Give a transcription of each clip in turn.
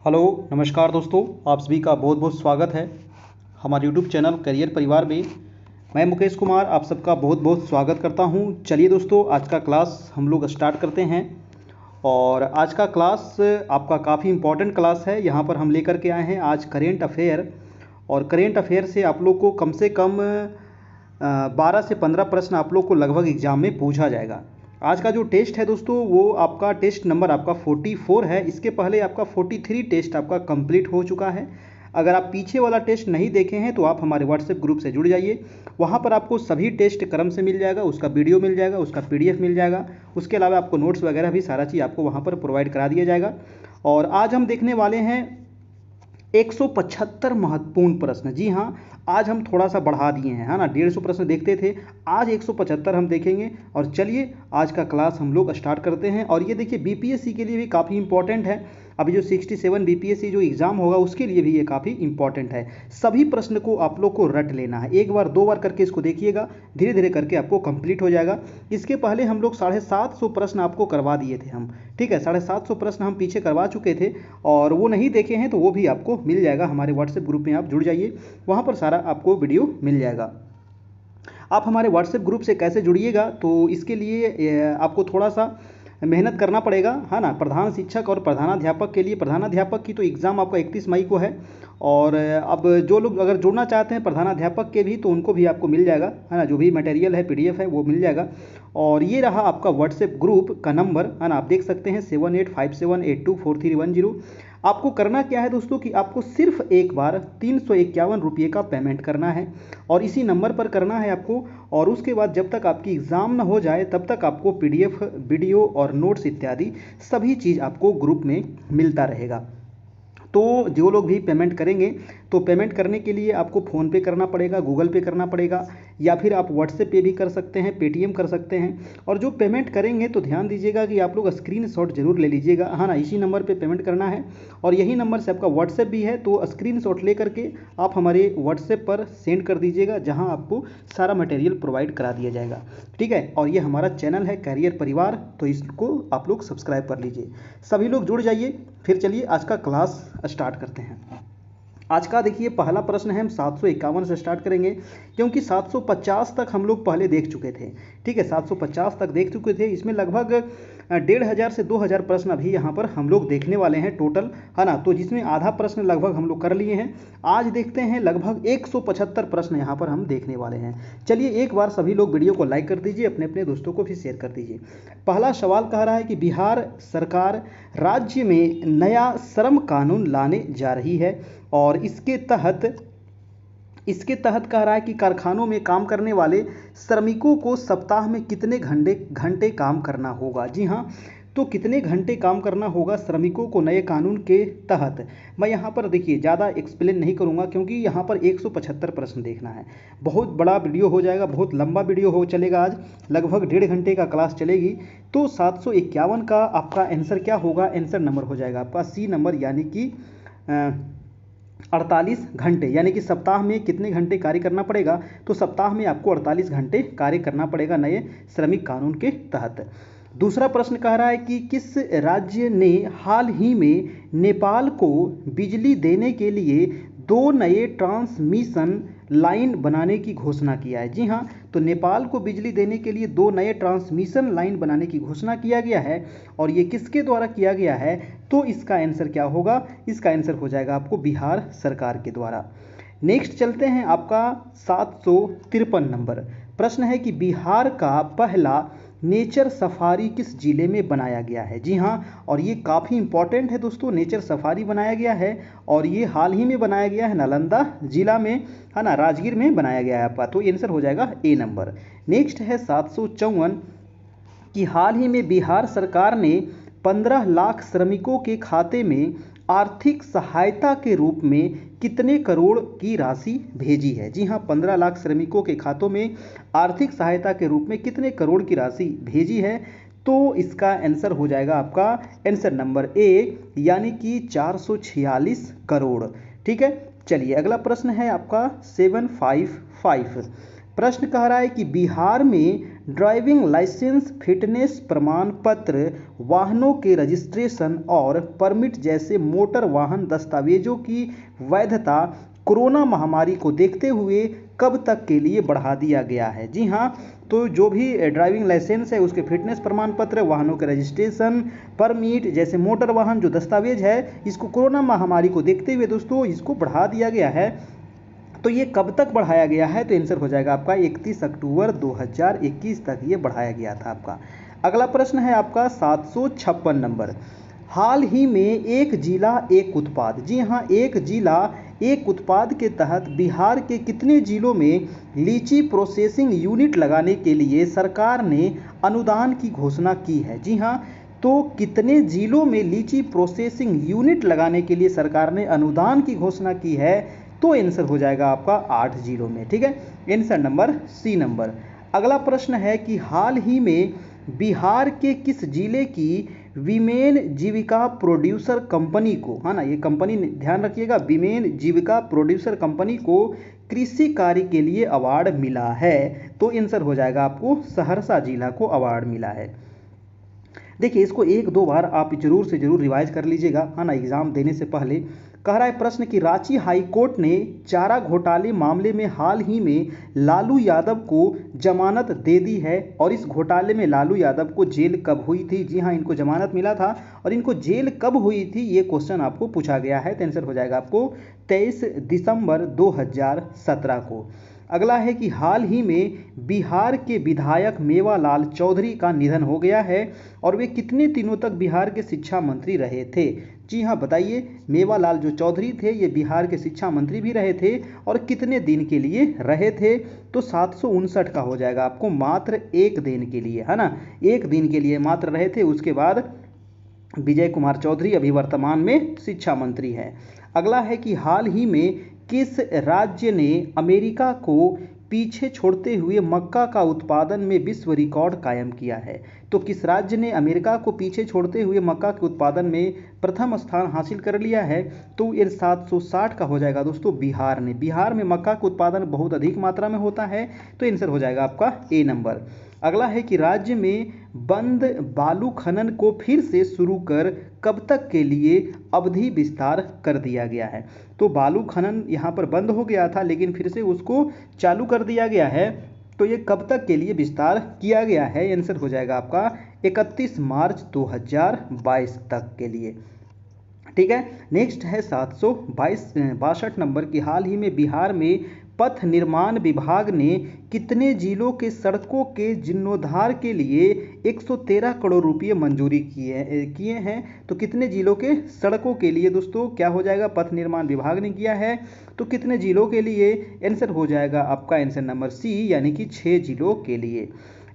Hello नमस्कार दोस्तों, आप सभी का बहुत बहुत स्वागत है हमारे यूट्यूब चैनल करियर परिवार में। मैं मुकेश कुमार आप सबका बहुत बहुत स्वागत करता हूं। चलिए दोस्तों, आज का क्लास हम लोग स्टार्ट करते हैं। और आज का क्लास आपका काफ़ी इम्पोर्टेंट क्लास है। यहाँ पर हम लेकर के आए हैं आज करेंट अफेयर। और करेंट अफेयर से आप लोग को कम से कम 12 से 15 प्रश्न आप लोग को लगभग एग्जाम में पूछा जाएगा। आज का जो टेस्ट है दोस्तों, वो आपका टेस्ट नंबर आपका 44 है। इसके पहले आपका 43 टेस्ट आपका कंप्लीट हो चुका है। अगर आप पीछे वाला टेस्ट नहीं देखे हैं तो आप हमारे व्हाट्सएप ग्रुप से जुड़ जाइए। वहाँ पर आपको सभी टेस्ट क्रम से मिल जाएगा, उसका वीडियो मिल जाएगा, उसका पीडीएफ मिल जाएगा। उसके अलावा आपको नोट्स वगैरह भी सारा चीज़ आपको वहाँ पर प्रोवाइड करा दिया जाएगा। और आज हम देखने वाले हैं 175 महत्वपूर्ण प्रश्न। जी हाँ, आज हम थोड़ा सा बढ़ा दिए हैं, है ना। 150 प्रश्न देखते थे, आज 175 हम देखेंगे। और चलिए आज का क्लास हम लोग स्टार्ट करते हैं। और ये देखिए बीपीएससी के लिए भी काफ़ी इंपॉर्टेंट है। अभी जो 67 बीपीएससी जो एग्ज़ाम होगा उसके लिए भी ये काफ़ी इंपॉर्टेंट है। सभी प्रश्न को आप लोग को रट लेना है, एक बार दो बार करके इसको देखिएगा, धीरे धीरे करके आपको कंप्लीट हो जाएगा। इसके पहले हम लोग 750 प्रश्न आपको करवा दिए थे हम, ठीक है। 750 प्रश्न हम पीछे करवा चुके थे, और वो नहीं देखे हैं तो वो भी आपको मिल जाएगा। हमारे व्हाट्सएप ग्रुप में आप जुड़ जाइए, वहाँ पर सारा आपको वीडियो मिल जाएगा। आप हमारे व्हाट्सएप ग्रुप से कैसे जुड़िएगा, तो इसके लिए आपको थोड़ा सा मेहनत करना पड़ेगा, है ना। प्रधान शिक्षक और प्रधानाध्यापक के लिए, प्रधानाध्यापक की तो एग्ज़ाम आपका 31 मई को है। और अब जो लोग अगर जुड़ना चाहते हैं प्रधानाध्यापक के भी, तो उनको भी आपको मिल जाएगा, है ना। जो भी मटेरियल है पीडीएफ है वो मिल जाएगा। और ये रहा आपका व्हाट्सएप ग्रुप का नंबर, है ना। आप देख सकते हैं 7857824310। आपको करना क्या है दोस्तों कि आपको सिर्फ एक बार 351 रुपये का पेमेंट करना है, और इसी नंबर पर करना है आपको। और उसके बाद जब तक आपकी एग्ज़ाम ना हो जाए तब तक आपको पीडीएफ, वीडियो और नोट्स इत्यादि सभी चीज़ आपको ग्रुप में मिलता रहेगा। तो जो लोग भी पेमेंट करेंगे, तो पेमेंट करने के लिए आपको फ़ोन पे करना पड़ेगा, गूगल पे करना पड़ेगा, या फिर आप व्हाट्सएप पे भी कर सकते हैं, पेटीएम कर सकते हैं। और जो पेमेंट करेंगे तो ध्यान दीजिएगा कि आप लोग स्क्रीनशॉट जरूर ले लीजिएगा, हाँ ना। इसी नंबर पे पेमेंट करना है, और यही नंबर से आपका व्हाट्सएप भी है, तो स्क्रीनशॉट ले करके आप हमारे व्हाट्सएप पर सेंड कर दीजिएगा, जहाँ आपको सारा मटेरियल प्रोवाइड करा दिया जाएगा, ठीक है। और ये हमारा चैनल है कैरियर परिवार, तो इसको आप लोग सब्सक्राइब कर लीजिए। सभी लोग जुड़ जाइए। फिर चलिए आज का क्लास स्टार्ट करते हैं। आज का देखिए पहला प्रश्न है, हम 751 से स्टार्ट करेंगे, क्योंकि 750 तक हम लोग पहले देख चुके थे, ठीक है। 750 तक देख चुके थे। इसमें लगभग 1500 से 2000 प्रश्न अभी यहाँ पर हम लोग देखने वाले हैं टोटल, है ना। तो जिसमें आधा प्रश्न लगभग हम लोग कर लिए हैं। आज देखते हैं लगभग 175 प्रश्न यहाँ पर हम देखने वाले हैं। चलिए एक बार सभी लोग वीडियो को लाइक कर दीजिए, अपने अपने दोस्तों को भी शेयर कर दीजिए। पहला सवाल कह रहा है कि बिहार सरकार राज्य में नया श्रम कानून लाने जा रही है, और इसके तहत कह रहा है कि कारखानों में काम करने वाले श्रमिकों को सप्ताह में कितने घंटे काम करना होगा। जी हाँ, तो कितने घंटे काम करना होगा श्रमिकों को नए कानून के तहत। मैं यहाँ पर देखिए ज़्यादा एक्सप्लेन नहीं करूँगा, क्योंकि यहाँ पर 175 प्रश्न देखना है। बहुत बड़ा वीडियो हो जाएगा, बहुत लंबा वीडियो हो चलेगा, आज लगभग 1.5 घंटे का क्लास चलेगी। तो 751 का आपका आंसर क्या होगा, आंसर नंबर हो जाएगा आपका सी नंबर, यानी कि 48 घंटे। यानी कि सप्ताह में कितने घंटे कार्य करना पड़ेगा, तो सप्ताह में आपको 48 घंटे कार्य करना पड़ेगा नए श्रमिक कानून के तहत। दूसरा प्रश्न कह रहा है कि किस राज्य ने हाल ही में नेपाल को बिजली देने के लिए 2 नए ट्रांसमिशन लाइन बनाने की घोषणा किया है। जी हाँ, तो नेपाल को बिजली देने के लिए 2 नए ट्रांसमिशन लाइन बनाने की घोषणा किया गया है, और ये किसके द्वारा किया गया है, तो इसका आंसर क्या होगा, इसका आंसर हो जाएगा आपको बिहार सरकार के द्वारा। नेक्स्ट चलते हैं, आपका 753 नंबर प्रश्न है कि बिहार का पहला नेचर सफारी किस जिले में बनाया गया है। जी हाँ, और ये काफ़ी इंपॉर्टेंट है दोस्तों। नेचर सफारी बनाया गया है, और ये हाल ही में बनाया गया है नालंदा जिला में, है ना, राजगीर में बनाया गया है आपका। तो आंसर हो जाएगा ए नंबर। नेक्स्ट है 754 कि हाल ही में बिहार सरकार ने 15 लाख श्रमिकों के खाते में आर्थिक सहायता के रूप में कितने करोड़ की राशि भेजी है। जी हाँ, 15 लाख श्रमिकों के खातों में आर्थिक सहायता के रूप में कितने करोड़ की राशि भेजी है, तो इसका आंसर हो जाएगा आपका आंसर नंबर ए, यानी कि 446 करोड़, ठीक है। चलिए अगला प्रश्न है आपका 755। प्रश्न कह रहा है कि बिहार में ड्राइविंग लाइसेंस, फिटनेस प्रमाण पत्र, वाहनों के रजिस्ट्रेशन और परमिट जैसे मोटर वाहन दस्तावेजों की वैधता कोरोना महामारी को देखते हुए कब तक के लिए बढ़ा दिया गया है? जी हाँ, तो जो भी ड्राइविंग लाइसेंस है, उसके फिटनेस प्रमाण पत्र, वाहनों के रजिस्ट्रेशन, परमिट जैसे मोटर वाहन जो दस्तावेज है, इसको कोरोना महामारी को देखते हुए दोस्तों इसको बढ़ा दिया गया है। तो ये कब तक बढ़ाया गया है? तो आंसर हो जाएगा आपका 31 अक्टूबर 2021 तक ये बढ़ाया गया था आपका। अगला प्रश्न है आपका 756 नंबर। हाल ही में एक जिला एक उत्पाद, जी हाँ, एक जिला एक उत्पाद के तहत बिहार के कितने जिलों में लीची प्रोसेसिंग यूनिट लगाने के लिए सरकार ने अनुदान की घोषणा की है? जी हाँ, तो कितने जिलों में लीची प्रोसेसिंग यूनिट लगाने के लिए सरकार ने अनुदान की घोषणा की है? तो आंसर हो जाएगा आपका 8 जिलों में। ठीक है, आंसर नंबर सी नंबर। अगला प्रश्न है कि हाल ही में बिहार के किस जिले की विमेन जीविका प्रोड्यूसर कंपनी को, है ना, ये कंपनी ध्यान रखिएगा, विमेन जीविका प्रोड्यूसर कंपनी को कृषि कार्य के लिए अवार्ड मिला है? तो आंसर हो जाएगा आपको सहरसा जिला को अवार्ड मिला है। देखिए, इसको एक दो बार आप जरूर से जरूर रिवाइज कर लीजिएगा, है ना, एग्जाम देने से पहले। कह रहा है प्रश्न कि रांची हाई कोर्ट ने चारा घोटाले मामले में हाल ही में लालू यादव को जमानत दे दी है, और इस घोटाले में लालू यादव को जेल कब हुई थी? जी हाँ, इनको जमानत मिला था, और इनको जेल कब हुई थी ये क्वेश्चन आपको पूछा गया है। तो आंसर हो जाएगा आपको 23 दिसंबर 2017 को। अगला है कि हाल ही में बिहार के विधायक मेवालाल चौधरी का निधन हो गया है, और वे कितने दिनों तक बिहार के शिक्षा मंत्री रहे थे? जी हाँ, बताइए, मेवालाल जो चौधरी थे ये बिहार के शिक्षा मंत्री भी रहे थे, और कितने दिन के लिए रहे थे? तो 759 का हो जाएगा आपको, मात्र एक दिन के लिए, है ना, एक दिन के लिए मात्र रहे थे। उसके बाद विजय कुमार चौधरी अभी वर्तमान में शिक्षा मंत्री हैं। अगला है कि हाल ही में किस राज्य ने अमेरिका को पीछे छोड़ते हुए मक्का का उत्पादन में विश्व रिकॉर्ड कायम किया है? तो किस राज्य ने अमेरिका को पीछे छोड़ते हुए मक्का के उत्पादन में प्रथम स्थान हासिल कर लिया है? तो ये 760 का हो जाएगा दोस्तों, बिहार ने। बिहार में मक्का का उत्पादन बहुत अधिक मात्रा में होता है, तो आंसर हो जाएगा आपका ए नंबर। अगला है कि राज्य में बंद बालू खनन को फिर से शुरू कर कब तक के लिए अवधि विस्तार कर दिया गया है? तो बालू खनन यहाँ पर बंद हो गया था, लेकिन फिर से उसको चालू कर दिया गया है, तो ये कब तक के लिए विस्तार किया गया है? आंसर हो जाएगा आपका 31 मार्च 2022 तक के लिए। ठीक है, नेक्स्ट है 762 नंबर की हाल ही में बिहार में पथ निर्माण विभाग ने कितने जिलों के सड़कों के जीर्णोद्धार के लिए 113 करोड़ रुपये मंजूरी किए हैं? तो कितने जिलों के सड़कों के लिए दोस्तों क्या हो जाएगा, पथ निर्माण विभाग ने किया है? तो कितने जिलों के लिए? आंसर हो जाएगा आपका आंसर नंबर सी, यानी कि 6 जिलों के लिए।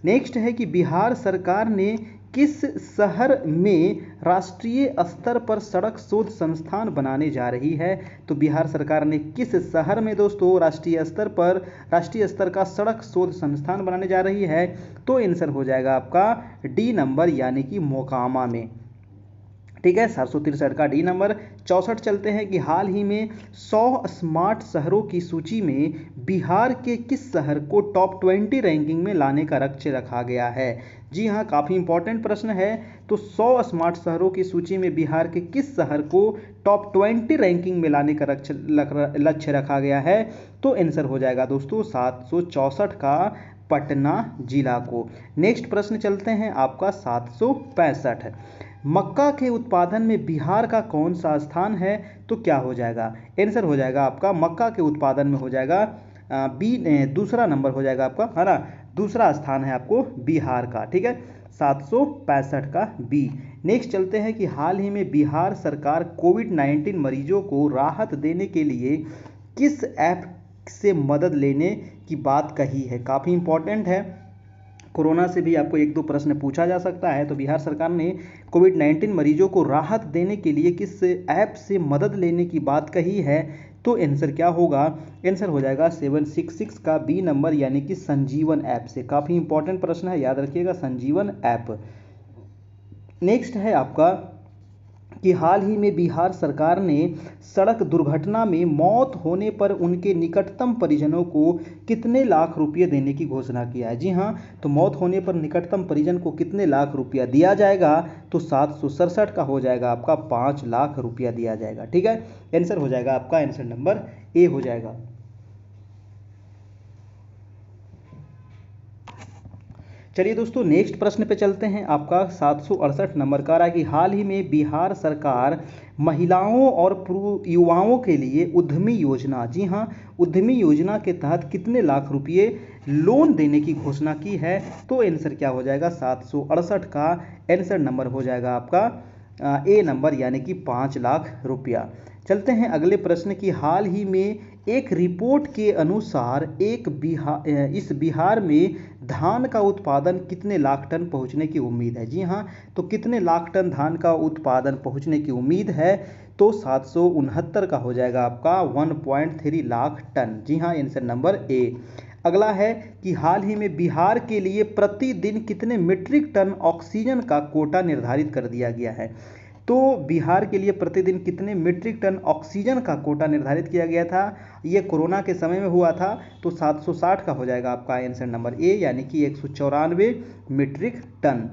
नेक्स्ट है कि बिहार सरकार ने किस शहर में राष्ट्रीय स्तर पर सड़क शोध संस्थान बनाने जा रही है? तो बिहार सरकार ने किस शहर में दोस्तों राष्ट्रीय स्तर का सड़क शोध संस्थान बनाने जा रही है? तो आंसर हो जाएगा आपका डी नंबर, यानी कि मोकामा में। ठीक है, 763 का डी नंबर। 64 चलते हैं कि हाल ही में 100 स्मार्ट शहरों की सूची में बिहार के किस शहर को टॉप 20 रैंकिंग में लाने का लक्ष्य रखा गया है? जी हाँ, काफ़ी इंपॉर्टेंट प्रश्न है। तो 100 स्मार्ट शहरों की सूची में बिहार के किस शहर को टॉप 20 रैंकिंग में लाने का लक्ष्य रखा गया है? तो आंसर हो जाएगा दोस्तों 764 का पटना जिला को। नेक्स्ट प्रश्न चलते हैं आपका 765। मक्का के उत्पादन में बिहार का कौन सा स्थान है? तो क्या हो जाएगा? आंसर हो जाएगा आपका मक्का के उत्पादन में हो जाएगा बी, दूसरा नंबर हो जाएगा आपका, है ना, दूसरा स्थान है आपको बिहार का। ठीक है, 765 का बी। नेक्स्ट चलते हैं कि हाल ही में बिहार सरकार कोविड-19 मरीजों को राहत देने के लिए किस ऐप से मदद लेने की बात कही है? काफ़ी इंपॉर्टेंट है, कोरोना से भी आपको एक दो प्रश्न पूछा जा सकता है। तो बिहार सरकार ने कोविड-19 मरीजों को राहत देने के लिए किस ऐप से मदद लेने की बात कही है? तो आंसर क्या होगा? आंसर हो जाएगा 766 का बी नंबर, यानी कि संजीवन ऐप से। काफ़ी इंपॉर्टेंट प्रश्न है, याद रखिएगा, संजीवन ऐप। नेक्स्ट है आपका कि हाल ही में बिहार सरकार ने सड़क दुर्घटना में मौत होने पर उनके निकटतम परिजनों को कितने लाख रुपए देने की घोषणा किया है। जी हाँ, तो मौत होने पर निकटतम परिजन को कितने लाख रुपया दिया जाएगा, तो 767 का हो जाएगा आपका 5 लाख रुपया दिया जाएगा। ठीक है, आंसर हो जाएगा आपका, आंसर नंबर ए हो जाएगा। चलिए दोस्तों, नेक्स्ट प्रश्न पे चलते हैं। आपका 768 नंबर का रहा है कि हाल ही में बिहार सरकार महिलाओं और युवाओं के लिए उद्यमी योजना, जी हाँ, उद्यमी योजना के तहत कितने लाख रुपए लोन देने की घोषणा की है, तो आंसर क्या हो जाएगा, 768 का आंसर नंबर हो जाएगा आपका ए नंबर, यानी कि 5 लाख रुपया। चलते हैं अगले प्रश्न की। हाल ही में एक रिपोर्ट के अनुसार इस बिहार में धान का उत्पादन कितने लाख टन पहुंचने की उम्मीद है। जी हाँ, तो कितने लाख टन धान का उत्पादन पहुंचने की उम्मीद है, तो 769 का हो जाएगा आपका 1.3 लाख टन। जी हाँ, आंसर नंबर ए। अगला है कि हाल ही में बिहार के लिए प्रतिदिन कितने मीट्रिक टन ऑक्सीजन का कोटा निर्धारित कर दिया गया है। तो बिहार के लिए प्रतिदिन कितने मीट्रिक टन ऑक्सीजन का कोटा निर्धारित किया गया था, ये कोरोना के समय में हुआ था, तो 760 का हो जाएगा आपका आंसर नंबर ए, यानी कि 194 मीट्रिक टन।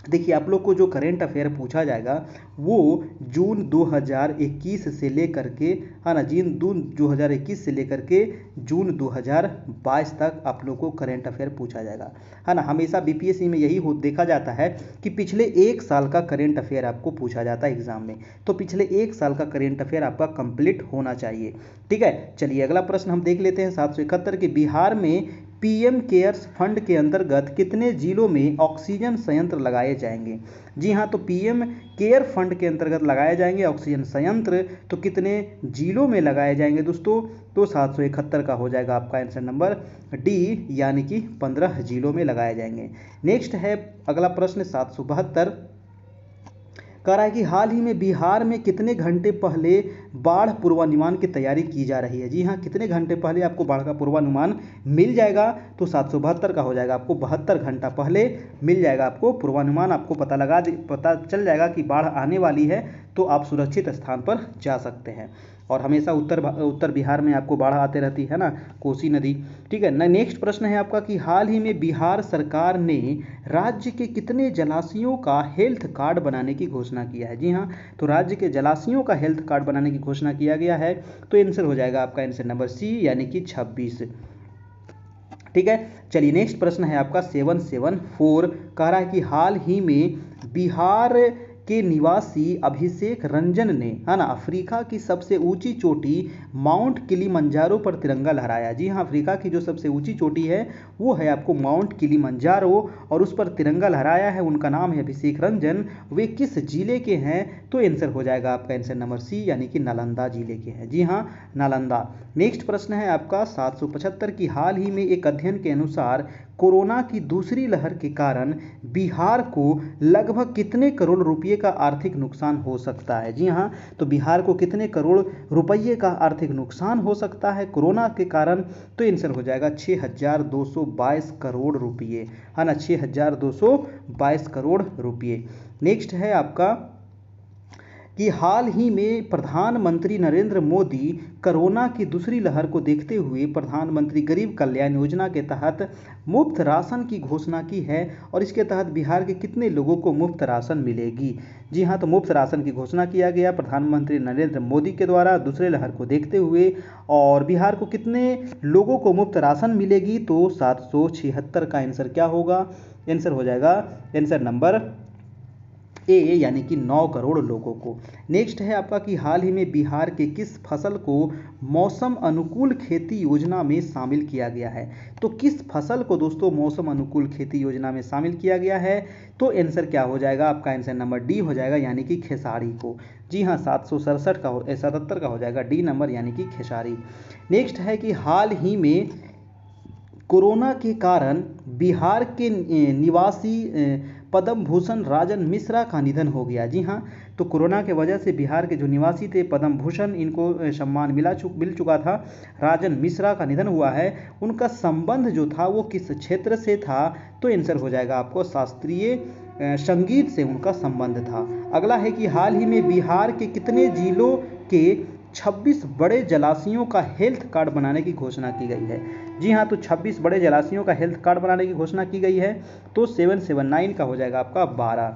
देखिए, आप लोग को जो करेंट अफेयर पूछा जाएगा वो जून 2021 से लेकर के, है ना, जून 2021 से लेकर के जून 2022 तक आप लोग को करेंट अफेयर पूछा जाएगा, है ना। हमेशा बीपीएससी में यही देखा जाता है कि पिछले एक साल का करेंट अफेयर आपको पूछा जाता है एग्जाम में, तो पिछले एक साल का करेंट अफेयर आपका कंप्लीट होना चाहिए। ठीक है, चलिए अगला प्रश्न हम देख लेते हैं। 771 के बिहार में पीएम केयर्स फंड के अंतर्गत कितने जिलों में ऑक्सीजन संयंत्र लगाए जाएंगे। जी हाँ, तो पीएम केयर फंड के अंतर्गत लगाए जाएंगे ऑक्सीजन संयंत्र, तो कितने जिलों में लगाए जाएंगे दोस्तों, तो 771 का हो जाएगा आपका आंसर नंबर डी, यानी कि 15 जिलों में लगाए जाएंगे। नेक्स्ट है अगला प्रश्न 772 कह रहा है कि हाल ही में बिहार में कितने घंटे पहले बाढ़ पूर्वानुमान की तैयारी की जा रही है। जी हाँ, कितने घंटे पहले आपको बाढ़ का पूर्वानुमान मिल जाएगा, तो 772 का हो जाएगा आपको 72 घंटा पहले मिल जाएगा आपको पूर्वानुमान। आपको पता चल जाएगा कि बाढ़ आने वाली है, तो आप सुरक्षित स्थान पर जा सकते हैं। और हमेशा उत्तर बिहार में आपको बाढ़ आते रहती है ना, कोसी नदी। ठीक है, नेक्स्ट प्रश्न है आपका कि हाल ही में बिहार सरकार ने राज्य के कितने जलाशयों का हेल्थ कार्ड बनाने की घोषणा किया है। जी हाँ, तो राज्य के जलाशयों का हेल्थ कार्ड बनाने की घोषणा किया गया है, तो आंसर हो जाएगा आपका आंसर नंबर सी, यानी कि 26। ठीक है, चलिए नेक्स्ट प्रश्न है आपका 774 कह रहा है कि हाल ही में बिहार के निवासी अभिषेक रंजन ने, है ना, अफ्रीका की सबसे ऊंची चोटी माउंट किलिमंजारो पर तिरंगा लहराया। जी हाँ, अफ्रीका की जो सबसे ऊंची चोटी है वो है आपको माउंट किलिमंजारो, और उस पर तिरंगा लहराया है, उनका नाम है अभिषेक रंजन। वे किस जिले के हैं, तो आंसर हो जाएगा आपका आंसर नंबर सी, यानी कि नालंदा जिले के हैं। जी हाँ, नालंदा। नेक्स्ट प्रश्न है आपका 775 की हाल ही में एक अध्ययन के अनुसार कोरोना की दूसरी लहर के कारण बिहार को लगभग कितने करोड़ रुपए का आर्थिक नुकसान हो सकता है। जी हाँ, तो बिहार को कितने करोड़ रुपए का आर्थिक नुकसान हो सकता है कोरोना के कारण, तो आंसर हो जाएगा 6222 करोड़ रुपए, है ना, 6222 करोड़ रुपए। नेक्स्ट है आपका कि हाल ही में प्रधानमंत्री नरेंद्र मोदी कोरोना की दूसरी लहर को देखते हुए प्रधानमंत्री गरीब कल्याण योजना के तहत मुफ्त राशन की घोषणा की है, और इसके तहत बिहार के कितने लोगों को मुफ्त राशन मिलेगी। जी हाँ, तो मुफ्त राशन की घोषणा किया गया प्रधानमंत्री नरेंद्र मोदी के द्वारा दूसरे लहर को देखते हुए, और बिहार को कितने लोगों को मुफ्त राशन मिलेगी, तो 776 का आंसर क्या होगा, आंसर हो जाएगा आंसर नंबर ए, यानी कि 9 करोड़ लोगों को। नेक्स्ट है आपका कि हाल ही में बिहार के किस फसल को मौसम अनुकूल खेती योजना में शामिल किया गया है। तो किस फसल को दोस्तों मौसम अनुकूल खेती योजना में शामिल किया गया है, तो आंसर क्या हो जाएगा आपका आंसर नंबर डी हो जाएगा, यानी कि खेसारी को। जी हाँ, 777 का हो जाएगा डी नंबर, यानी कि खेसारी। नेक्स्ट है कि हाल ही में कोरोना के कारण बिहार के निवासी पद्म भूषण राजन मिश्रा का निधन हो गया। जी हाँ, तो कोरोना के वजह से बिहार के जो निवासी थे पद्म भूषण, इनको सम्मान मिल चुका था, राजन मिश्रा का निधन हुआ है। उनका संबंध जो था वो किस क्षेत्र से था, तो आंसर हो जाएगा आपको शास्त्रीय संगीत से उनका संबंध था। अगला है कि हाल ही में बिहार के कितने जिलों के 26 बड़े जलाशयों का हेल्थ कार्ड बनाने की घोषणा की गई है। जी हाँ, तो 26 बड़े जलाशयों का हेल्थ कार्ड बनाने की घोषणा की गई है। तो 779 का हो जाएगा आपका 12।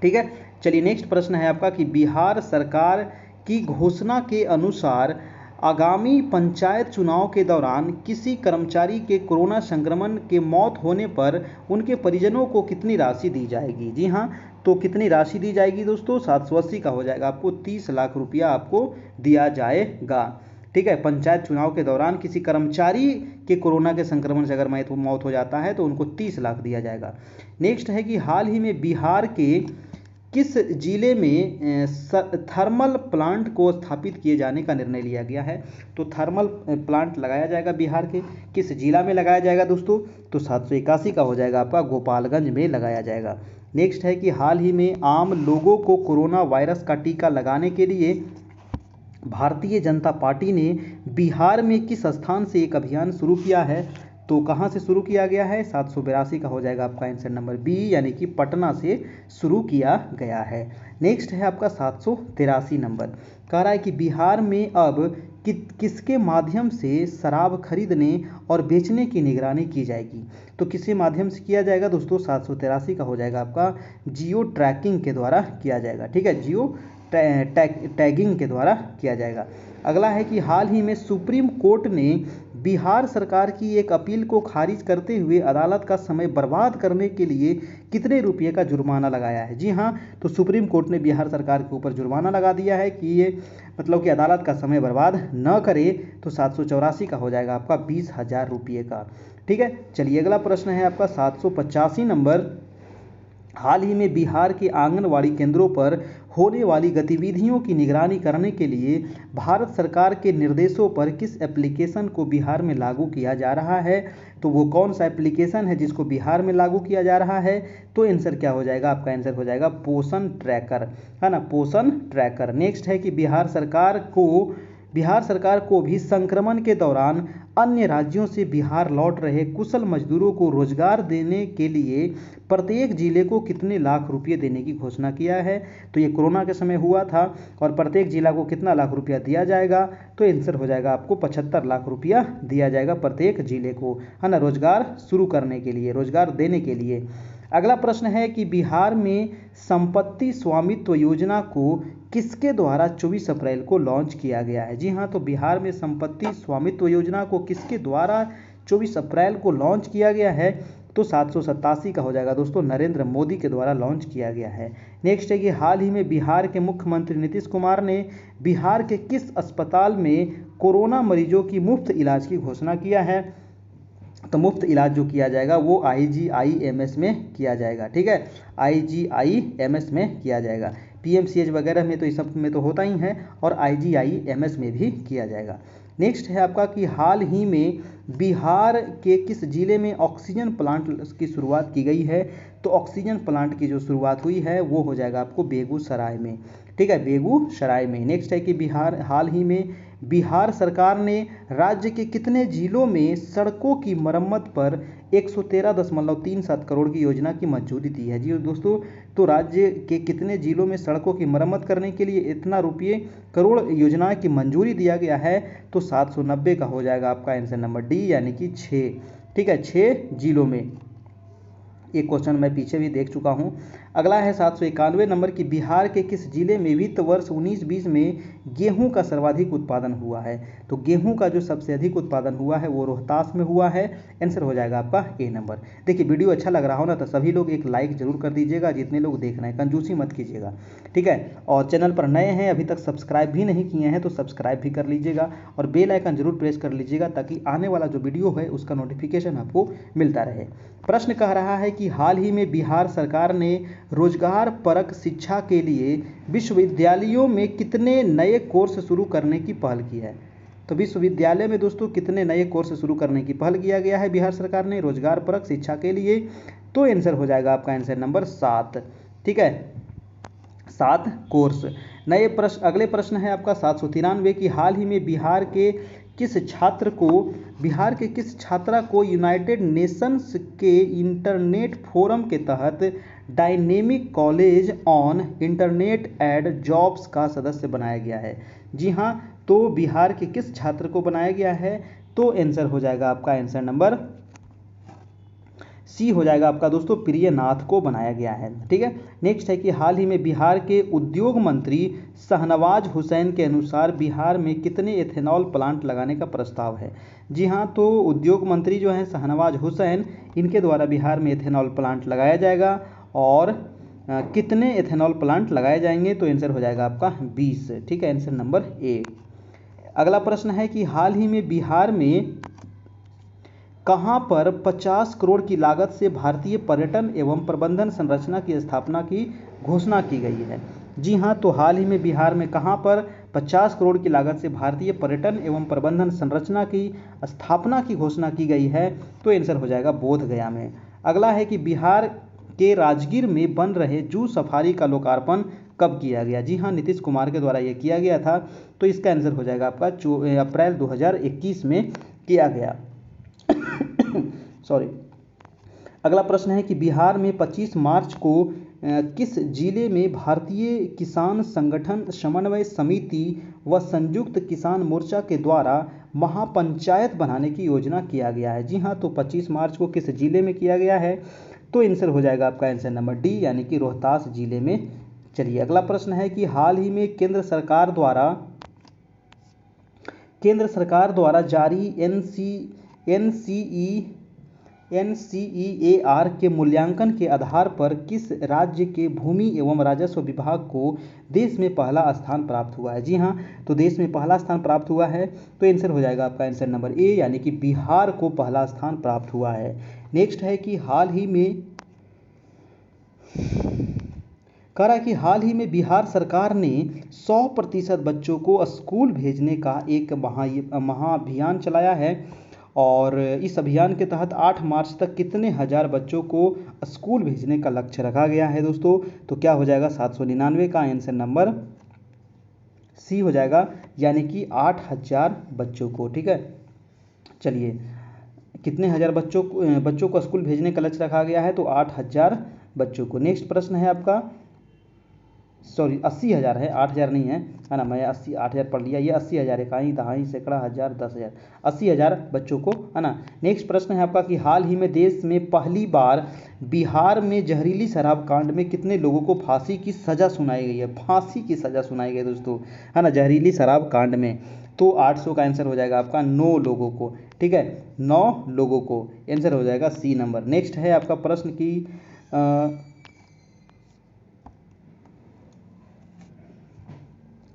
ठीक है, चलिए नेक्स्ट प्रश्न है आपका कि बिहार सरकार की घोषणा के अनुसार आगामी पंचायत चुनाव के दौरान किसी कर्मचारी के कोरोना संक्रमण के मौत होने पर उनके परिजनों को कितनी राशि दी जाएगी। जी हाँ, तो कितनी राशि दी जाएगी दोस्तों, 780 का हो जाएगा आपको 30 लाख रुपया आपको दिया जाएगा। ठीक है, पंचायत चुनाव के दौरान किसी कर्मचारी के कोरोना के संक्रमण से अगर मौत हो जाता है तो उनको 30 लाख दिया जाएगा। नेक्स्ट है कि हाल ही में बिहार के किस जिले में थर्मल प्लांट को स्थापित किए जाने का निर्णय लिया गया है। तो थर्मल प्लांट लगाया जाएगा बिहार के किस जिला में लगाया जाएगा दोस्तों, तो 781 का हो जाएगा आपका गोपालगंज में लगाया जाएगा। नेक्स्ट है कि हाल ही में आम लोगों को कोरोना वायरस का टीका लगाने के लिए भारतीय जनता पार्टी ने बिहार में किस स्थान से एक अभियान शुरू किया है। तो कहाँ से शुरू किया गया है, 782 का हो जाएगा आपका आंसर नंबर बी, यानी कि पटना से शुरू किया गया है। नेक्स्ट है आपका 783 नंबर, कह रहा है कि बिहार में अब किसके माध्यम से शराब खरीदने और बेचने की निगरानी की जाएगी। तो किसके माध्यम से किया जाएगा दोस्तों, 783 का हो जाएगा आपका जियो ट्रैकिंग के द्वारा किया जाएगा। ठीक है, जियो टैगिंग के द्वारा किया जाएगा। अगला है कि हाल ही में सुप्रीम कोर्ट ने बिहार सरकार की एक अपील को खारिज करते हुए अदालत का समय बर्बाद करने के लिए कितने रुपये का जुर्माना लगाया है। जी हाँ, तो सुप्रीम कोर्ट ने बिहार सरकार के ऊपर जुर्माना लगा दिया है कि ये मतलब कि अदालत का समय बर्बाद न करे। तो 784 का हो जाएगा आपका 20,000 रुपये का। ठीक है, चलिए अगला प्रश्न है आपका 785 नंबर, हाल ही में बिहार के आंगनवाड़ी केंद्रों पर होने वाली गतिविधियों की निगरानी करने के लिए भारत सरकार के निर्देशों पर किस एप्लीकेशन को बिहार में लागू किया जा रहा है। तो वो कौन सा एप्लीकेशन है जिसको बिहार में लागू किया जा रहा है। तो आंसर क्या हो जाएगा, आपका आंसर हो जाएगा पोषण ट्रैकर, है ना, पोषण ट्रैकर। नेक्स्ट है कि बिहार सरकार को भी संक्रमण के दौरान अन्य राज्यों से बिहार लौट रहे कुशल मजदूरों को रोजगार देने के लिए प्रत्येक जिले को कितने लाख रुपए देने की घोषणा किया है। तो ये कोरोना के समय हुआ था और प्रत्येक जिला को कितना लाख रुपया दिया जाएगा। तो आंसर हो जाएगा आपको 75 लाख रुपया दिया जाएगा प्रत्येक जिले को, है ना, रोजगार शुरू करने के लिए, रोजगार देने के लिए। अगला प्रश्न है कि बिहार में संपत्ति स्वामित्व योजना को किसके द्वारा 24 अप्रैल को लॉन्च किया गया है। जी हाँ, तो बिहार में संपत्ति स्वामित्व योजना को किसके द्वारा 24 अप्रैल को लॉन्च किया गया है। तो 787 का हो जाएगा दोस्तों, नरेंद्र मोदी के द्वारा लॉन्च किया गया है। नेक्स्ट है कि हाल ही में बिहार के मुख्यमंत्री नीतीश कुमार ने बिहार के किस अस्पताल में कोरोना मरीजों की मुफ्त इलाज की घोषणा किया है। तो मुफ्त इलाज जो किया जाएगा वो IGIMS में किया जाएगा। ठीक है, IGIMS में किया जाएगा। PMCH वगैरह में तो इस सब में तो होता ही है, और IGIMS में भी किया जाएगा। नेक्स्ट है आपका कि हाल ही में बिहार के किस जिले में ऑक्सीजन प्लांट की शुरुआत की गई है। तो ऑक्सीजन प्लांट की जो शुरुआत हुई है वो हो जाएगा आपको बेगूसराय में। ठीक है, बेगूसराय में। नेक्स्ट है कि हाल ही में बिहार सरकार ने राज्य के कितने जिलों में सड़कों की मरम्मत पर 113.37 करोड़ की योजना की मंजूरी दी है। जी दोस्तों, तो राज्य के कितने जिलों में सड़कों की मरम्मत करने के लिए इतना करोड़ योजना की मंजूरी दिया गया है। तो 790 का हो जाएगा आपका आंसर नंबर डी, यानी कि 6। ठीक है, 6 जिलों में। एक क्वेश्चन मैं पीछे भी देख चुका हूं। अगला है 791 नंबर की बिहार के किस जिले में वित्त वर्ष 19-20 में गेहूं का सर्वाधिक उत्पादन हुआ है। तो गेहूं का जो सबसे अधिक उत्पादन हुआ है वो रोहतास में हुआ है। आंसर हो जाएगा आपका ए नंबर। देखिए वीडियो अच्छा लग रहा हो ना तो सभी लोग एक लाइक जरूर कर दीजिएगा, जितने लोग देख रहे हैं, कंजूसी मत कीजिएगा। ठीक है, और चैनल पर नए हैं, अभी तक सब्सक्राइब भी नहीं किए हैं तो सब्सक्राइब भी कर लीजिएगा और बेल आइकन जरूर प्रेस कर लीजिएगा ताकि आने वाला जो वीडियो है उसका नोटिफिकेशन आपको मिलता रहे। प्रश्न कह रहा है कि हाल ही में बिहार सरकार ने रोजगार परक शिक्षा के लिए विश्वविद्यालयों में कितने नए कोर्स शुरू करने की पहल की है। तो विश्वविद्यालय में दोस्तों कितने नए कोर्स शुरू करने की पहल किया गया है बिहार सरकार ने रोजगार परक शिक्षा के लिए। तो आंसर हो जाएगा आपका आंसर नंबर 7। ठीक है, 7 कोर्स। नए प्रश्न, अगले प्रश्न है आपका 793 की हाल ही में बिहार के किस छात्रा को यूनाइटेड नेशंस के इंटरनेट फोरम के तहत dynamic college on internet and jobs का सदस्य बनाया गया है? जी हाँ, तो बिहार के किस छात्र को बनाया गया है? तो आंसर हो जाएगा आपका आंसर नंबर सी हो जाएगा आपका दोस्तों, प्रियनाथ को बनाया गया है। ठीक है, नेक्स्ट है कि हाल ही में बिहार के उद्योग मंत्री शाहनवाज हुसैन के अनुसार बिहार में कितने एथेनॉल प्लांट लगाने का प्रस्ताव है? जी हाँ, तो उद्योग मंत्री जो हैं शाहनवाज हुसैन, इनके द्वारा बिहार में एथेनॉल प्लांट लगाया जाएगा। और कितने एथेनॉल प्लांट लगाए जाएंगे? तो आंसर हो जाएगा आपका 20। ठीक है, आंसर नंबर ए। अगला प्रश्न है कि हाल ही में बिहार में कहां पर 50 करोड़ की लागत से भारतीय पर्यटन एवं प्रबंधन संरचना की स्थापना की घोषणा की गई है? जी हां, तो हाल ही में बिहार में कहां पर 50 करोड़ की लागत से भारतीय पर्यटन एवं प्रबंधन संरचना की स्थापना की घोषणा की गई है? तो आंसर हो जाएगा बोधगया में। अगला है कि बिहार के राजगीर में बन रहे जू सफारी का लोकार्पण कब किया गया? जी हाँ, नीतीश कुमार के द्वारा यह किया गया था। तो इसका आंसर हो जाएगा आपका अप्रैल 2021 में किया गया। सॉरी। अगला प्रश्न है कि बिहार में 25 मार्च को किस जिले में भारतीय किसान संगठन समन्वय समिति व संयुक्त किसान मोर्चा के द्वारा महापंचायत बनाने की योजना किया गया है? जी हाँ, तो 25 मार्च को किस जिले में किया गया है? तो आंसर हो जाएगा आपका आंसर नंबर डी, यानी कि रोहतास जिले में। चलिए, अगला प्रश्न है कि हाल ही में केंद्र सरकार द्वारा जारी NCEAR के मूल्यांकन के आधार पर किस राज्य के भूमि एवं राजस्व विभाग को देश में पहला स्थान प्राप्त हुआ है? जी हाँ, तो देश में पहला स्थान प्राप्त हुआ है। तो आंसर हो जाएगा आपका आंसर नंबर ए, यानी कि बिहार को पहला स्थान प्राप्त हुआ है। नेक्स्ट है कि हाल ही में बिहार सरकार ने 100% बच्चों को स्कूल भेजने का एक महाअभियान चलाया है। और इस अभियान के तहत 8 मार्च तक कितने हजार बच्चों को स्कूल भेजने का लक्ष्य रखा गया है दोस्तों? तो क्या हो जाएगा? 799 का आंसर नंबर सी हो जाएगा, यानी कि 8000 बच्चों को। ठीक है, चलिए, कितने हजार बच्चों को स्कूल भेजने का लक्ष्य रखा गया है? तो 8000 बच्चों को। नेक्स्ट प्रश्न है आपका, सॉरी 80,000 है, 8,000 नहीं है ना, मैं 8,000 पढ़ लिया, ये 80,000 इकाई दहाई सैकड़ा हजार 10,000, 80,000 बच्चों को, है ना। नेक्स्ट प्रश्न है आपका कि हाल ही में देश में पहली बार बिहार में जहरीली शराब कांड में कितने लोगों को फांसी की सजा सुनाई गई है? फांसी की सजा सुनाई गई दोस्तों, है ना, जहरीली शराब कांड में। तो 800 का आंसर हो जाएगा आपका 9 लोगों को। ठीक है, 9 लोगों को, आंसर हो जाएगा सी नंबर। नेक्स्ट है आपका प्रश्न की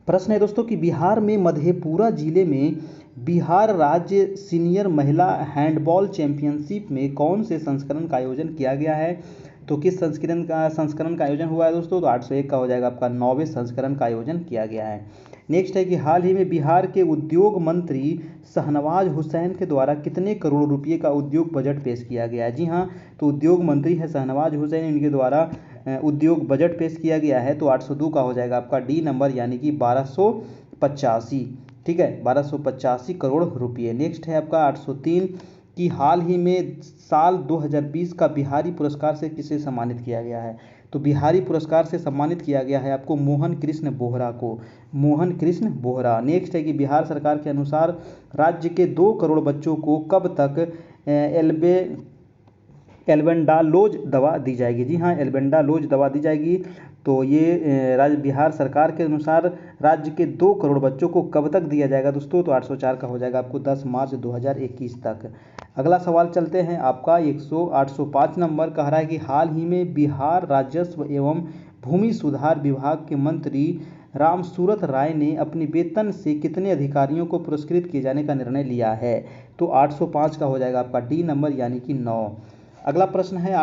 प्रश्न है दोस्तों कि बिहार में मधेपुरा जिले में बिहार राज्य सीनियर महिला हैंडबॉल चैंपियनशिप में कौन से संस्करण का आयोजन किया गया है? तो किस संस्करण का आयोजन हुआ है दोस्तों? तो 801 का हो जाएगा आपका 9वें संस्करण का आयोजन किया गया है। नेक्स्ट है कि हाल ही में बिहार के उद्योग मंत्री शाहनवाज हुसैन के द्वारा कितने करोड़ रुपए का उद्योग बजट पेश किया गया है? जी हाँ, तो उद्योग मंत्री है शाहनवाज हुसैन, इनके द्वारा उद्योग बजट पेश किया गया है। तो 802 का हो जाएगा आपका डी नंबर, यानी कि 1285। ठीक है, 1285 करोड़ रुपये। नेक्स्ट है आपका 803 कि हाल ही में साल 2020 का बिहारी पुरस्कार से किसे सम्मानित किया गया है? तो बिहारी पुरस्कार से सम्मानित किया गया है आपको मोहन कृष्ण बोहरा को, मोहन कृष्ण बोहरा। नेक्स्ट है कि बिहार सरकार के अनुसार राज्य के 2 करोड़ बच्चों को कब तक एल्बेंडालोज दवा दी जाएगी? जी हाँ, एल्बेंडालोज दवा दी जाएगी। तो ये राज्य बिहार सरकार के अनुसार राज्य के 2 करोड़ बच्चों को कब तक दिया जाएगा दोस्तों? तो 804 का हो जाएगा आपको 10 मार्च 2021 तक। अगला सवाल चलते हैं आपका 805 नंबर, कह रहा है कि हाल ही में बिहार राजस्व एवं भूमि सुधार विभाग के मंत्री रामसूरत राय ने अपनी वेतन से कितने अधिकारियों को पुरस्कृत किए जाने का निर्णय लिया है? तो 805 का हो जाएगा आपका डी नंबर, यानी कि 9। अगला प्रश्न है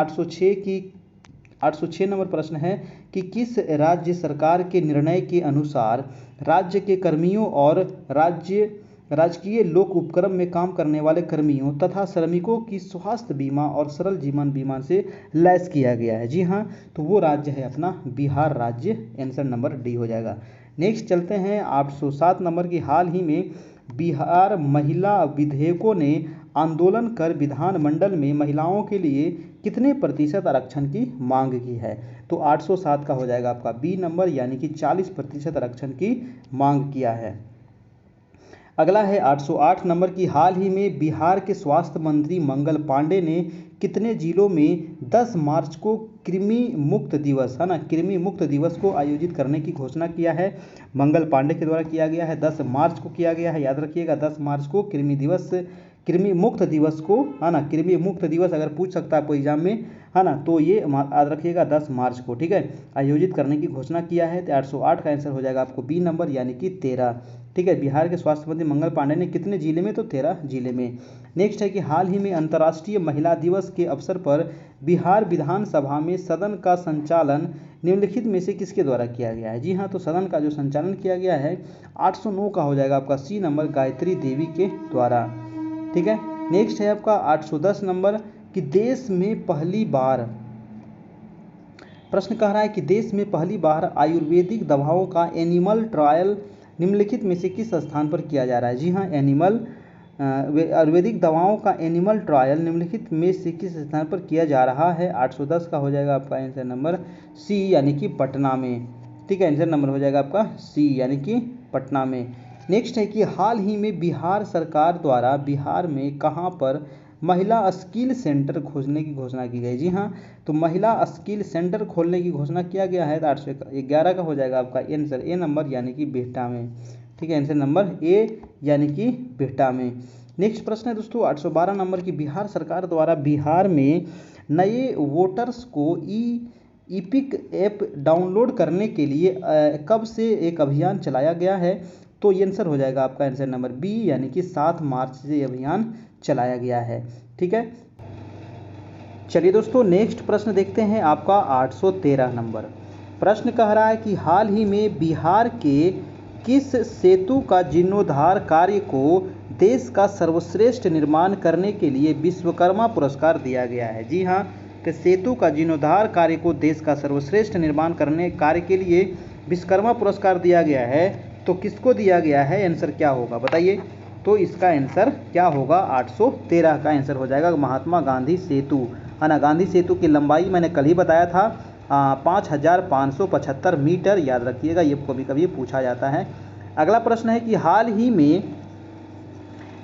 806 नंबर प्रश्न है कि किस राज्य सरकार के निर्णय के अनुसार राज्य के कर्मियों और राजकीय लोक उपक्रम में काम करने वाले कर्मियों तथा श्रमिकों की स्वास्थ्य बीमा और सरल जीवन बीमा से लैस किया गया है? जी हाँ, तो वो राज्य है अपना बिहार राज्य, आंसर नंबर डी हो जाएगा। नेक्स्ट चलते हैं 807 नंबर की, हाल ही में बिहार महिला विधेयकों ने आंदोलन कर विधानमंडल में महिलाओं के लिए कितने प्रतिशत आरक्षण की मांग की है? तो 807 का हो जाएगा आपका बी नंबर, यानी कि 40% आरक्षण की मांग किया है। अगला है 808 नंबर की, हाल ही में बिहार के स्वास्थ्य मंत्री मंगल पांडे ने कितने जिलों में 10 मार्च को कृमि मुक्त दिवस, है ना, कृमि मुक्त दिवस को आयोजित करने की घोषणा किया है? मंगल पांडे के द्वारा किया गया है, 10 मार्च को किया गया है, याद रखिएगा 10 मार्च को कृमि मुक्त दिवस को, है ना, कृमि मुक्त दिवस अगर पूछ सकता है आपको एग्जाम में, है ना, तो ये याद रखिएगा 10 मार्च को, ठीक है, आयोजित करने की घोषणा किया है। तो 808 का आंसर हो जाएगा आपको बी नंबर, यानी कि 13, ठीक है। बिहार के स्वास्थ्य मंत्री मंगल पांडे ने कितने जिले में? तो 13 जिले में। नेक्स्ट है कि हाल ही में अंतर्राष्ट्रीय महिला दिवस के अवसर पर बिहार विधानसभा में सदन का संचालन निम्नलिखित में से किसके द्वारा किया गया है? जी हाँ, तो सदन का जो संचालन किया गया है 809 का हो जाएगा आपका सी नंबर, गायत्री देवी के द्वारा, ठीक है। नेक्स्ट है आपका 810 नंबर कि देश में पहली बार, प्रश्न कह रहा है कि देश में पहली बार आयुर्वेदिक दवाओं का एनिमल ट्रायल निम्नलिखित में से किस स्थान पर किया जा रहा है? जी हाँ, आयुर्वेदिक दवाओं का एनिमल ट्रायल निम्नलिखित में से किस स्थान पर किया जा रहा है? 810 का हो जाएगा आपका आंसर नंबर सी, यानी कि पटना में, ठीक है। आंसर नंबर हो जाएगा आपका सी, यानी कि पटना में। नेक्स्ट है कि हाल ही में बिहार सरकार द्वारा बिहार में कहाँ पर महिला स्किल सेंटर खोलने की घोषणा की गई? जी हाँ, तो महिला स्किल सेंटर खोलने की घोषणा किया गया है। 811 का हो जाएगा आपका आंसर ए नंबर, यानी कि बिहटा में, ठीक है। आंसर नंबर ए, यानी कि बिहटा में। नेक्स्ट प्रश्न है दोस्तों 812 नंबर की, बिहार सरकार द्वारा बिहार में नए वोटर्स को ईपिक ऐप डाउनलोड करने के लिए कब से एक अभियान चलाया गया है? तो ये आंसर हो जाएगा आपका आंसर नंबर बी, यानी कि 7 मार्च से ये अभियान चलाया गया है, ठीक है। चलिए दोस्तों, नेक्स्ट प्रश्न देखते हैं आपका 813 नंबर। प्रश्न कह रहा है कि हाल ही में बिहार के किस सेतु का जीर्णोद्धार कार्य को देश का सर्वश्रेष्ठ निर्माण करने के लिए विश्वकर्मा पुरस्कार दिया गया है? जी हाँ, तो सेतु का जीर्णोद्धार कार्य को देश का सर्वश्रेष्ठ निर्माण करने कार्य के लिए विश्वकर्मा पुरस्कार दिया गया है। तो किसको दिया गया है? आंसर क्या होगा बताइए? तो इसका आंसर क्या होगा? 813 का आंसर हो जाएगा महात्मा गांधी सेतु, है ना। गांधी सेतु की लंबाई मैंने कल ही बताया था 5575 मीटर, याद रखिएगा, ये कभी कभी पूछा जाता है। अगला प्रश्न है कि हाल ही में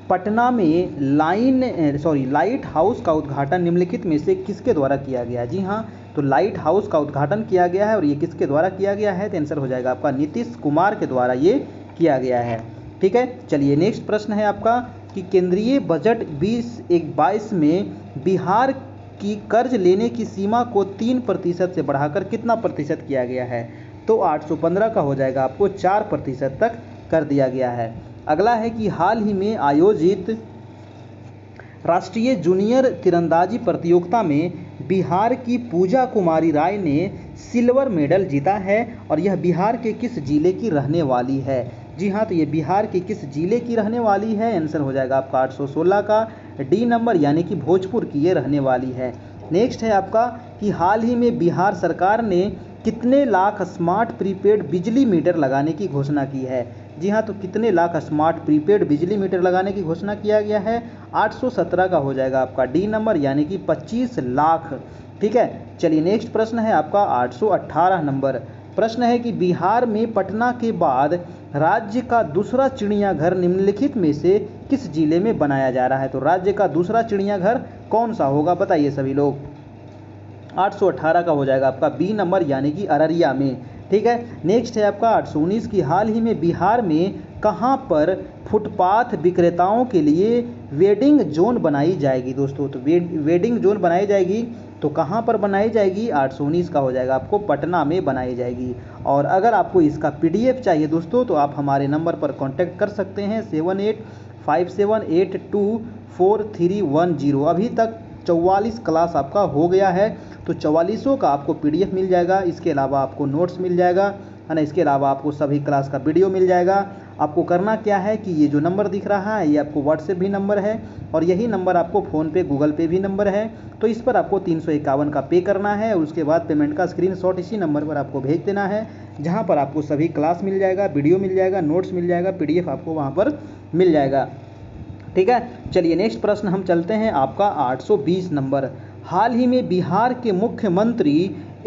पटना में लाइट हाउस का उद्घाटन निम्नलिखित में से किसके द्वारा किया गया? जी हाँ, तो लाइट हाउस का उद्घाटन किया गया है, और ये किसके द्वारा किया गया है? तो आंसर हो जाएगा आपका नीतीश कुमार के द्वारा ये किया गया है, ठीक है। चलिए नेक्स्ट प्रश्न है आपका कि केंद्रीय बजट 2022 में बिहार की कर्ज लेने की सीमा को 3% से बढ़ाकर कितना प्रतिशत किया गया है? तो 815 का हो जाएगा आपको 4% तक कर दिया गया है। अगला है कि हाल ही में आयोजित राष्ट्रीय जूनियर तीरंदाजी प्रतियोगिता में बिहार की पूजा कुमारी राय ने सिल्वर मेडल जीता है, और यह बिहार के किस जिले की रहने वाली है? जी हाँ, तो ये बिहार के किस जिले की रहने वाली है? आंसर हो जाएगा आपका 816 का डी नंबर, यानी कि भोजपुर की ये रहने वाली है। नेक्स्ट है आपका कि हाल ही में बिहार सरकार ने कितने लाख स्मार्ट प्रीपेड बिजली मीटर लगाने की घोषणा की है? जी हाँ, तो कितने लाख स्मार्ट प्रीपेड बिजली मीटर लगाने की घोषणा किया गया है? 817 का हो जाएगा आपका डी नंबर, यानी कि 25 लाख, ठीक है। चलिए नेक्स्ट प्रश्न है आपका 818 नंबर। प्रश्न है कि बिहार में पटना के बाद राज्य का दूसरा चिड़ियाघर निम्नलिखित में से किस जिले में बनाया जा रहा है? तो राज्य का दूसरा चिड़ियाघर कौन सा होगा बताइए सभी लोग? 818 का हो जाएगा आपका बी नंबर, यानी कि अररिया में, ठीक है। नेक्स्ट है आपका 819 की हाल ही में बिहार में कहाँ पर फुटपाथ विक्रेताओं के लिए वेडिंग जोन बनाई जाएगी? दोस्तों, तो वेडिंग जोन बनाई जाएगी, तो कहाँ पर बनाई जाएगी? 819 का हो जाएगा आपको पटना में बनाई जाएगी। और अगर आपको इसका PDF चाहिए दोस्तों, तो आप हमारे नंबर पर कांटेक्ट कर सकते हैं 7857824310। अभी तक 44 क्लास आपका हो गया है, तो 44 का आपको PDF मिल जाएगा। इसके अलावा आपको नोट्स मिल जाएगा, है ना। इसके अलावा आपको सभी क्लास का वीडियो मिल जाएगा। आपको करना क्या है कि ये जो नंबर दिख रहा है ये आपको व्हाट्सएप भी नंबर है, और यही नंबर आपको फ़ोनपे गूगल पे भी नंबर है। तो इस पर आपको 351 का पे करना है, और उसके बाद पेमेंट का स्क्रीनशॉट इसी नंबर पर आपको भेज देना है, जहाँ पर आपको सभी क्लास मिल जाएगा, वीडियो मिल जाएगा, नोट्स मिल जाएगा, PDF आपको वहाँ पर मिल जाएगा, ठीक है। चलिए नेक्स्ट प्रश्न हम चलते हैं आपका 820 नंबर। हाल ही में बिहार के मुख्यमंत्री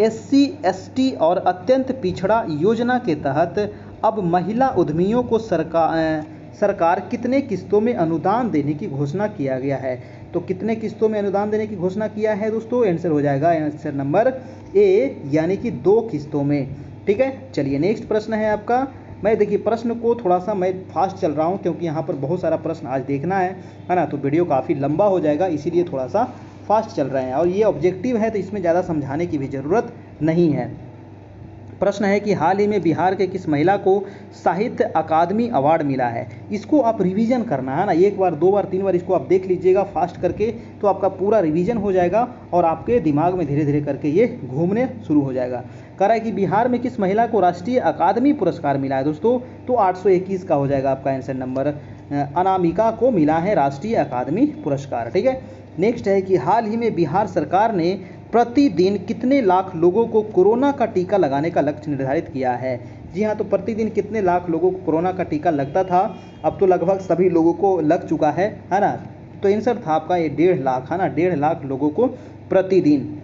SC ST और अत्यंत पिछड़ा योजना के तहत अब महिला उद्यमियों को सरकार कितने किस्तों में अनुदान देने की घोषणा किया गया है। तो कितने किस्तों में अनुदान देने की घोषणा किया है दोस्तों, आंसर हो जाएगा आंसर नंबर ए, यानी कि 2 किस्तों में। ठीक है, चलिए नेक्स्ट प्रश्न है आपका। मैं देखिए प्रश्न को थोड़ा सा मैं फास्ट चल रहा हूँ क्योंकि यहाँ पर बहुत सारा प्रश्न आज देखना है ना, तो वीडियो काफ़ी लंबा हो जाएगा, इसीलिए थोड़ा सा फास्ट चल रहे हैं। और ये ऑब्जेक्टिव है तो इसमें ज़्यादा समझाने की भी ज़रूरत नहीं है। प्रश्न है कि हाल ही में बिहार के किस महिला को साहित्य अकादमी अवार्ड मिला है। इसको आप रिवीजन करना है ना, 1 बार 2 बार 3 बार इसको आप देख लीजिएगा फास्ट करके, तो आपका पूरा रिवीजन हो जाएगा और आपके दिमाग में धीरे धीरे करके ये घूमने शुरू हो जाएगा। कह रहा है कि बिहार में किस महिला को राष्ट्रीय अकादमी पुरस्कार मिला है दोस्तों, तो 821 का हो जाएगा आपका आंसर नंबर। अनामिका को मिला है राष्ट्रीय अकादमी पुरस्कार। ठीक है, नेक्स्ट है कि हाल ही में बिहार सरकार ने प्रतिदिन कितने लाख लोगों को कोरोना का टीका लगाने का लक्ष्य निर्धारित किया है। जी हाँ, तो प्रतिदिन कितने लाख लोगों को कोरोना का टीका लगता था, अब तो लगभग सभी लोगों को लग चुका है ना। तो आंसर था आपका ये 1.5 लाख, है ना, 1.5 लाख लोगों को प्रतिदिन।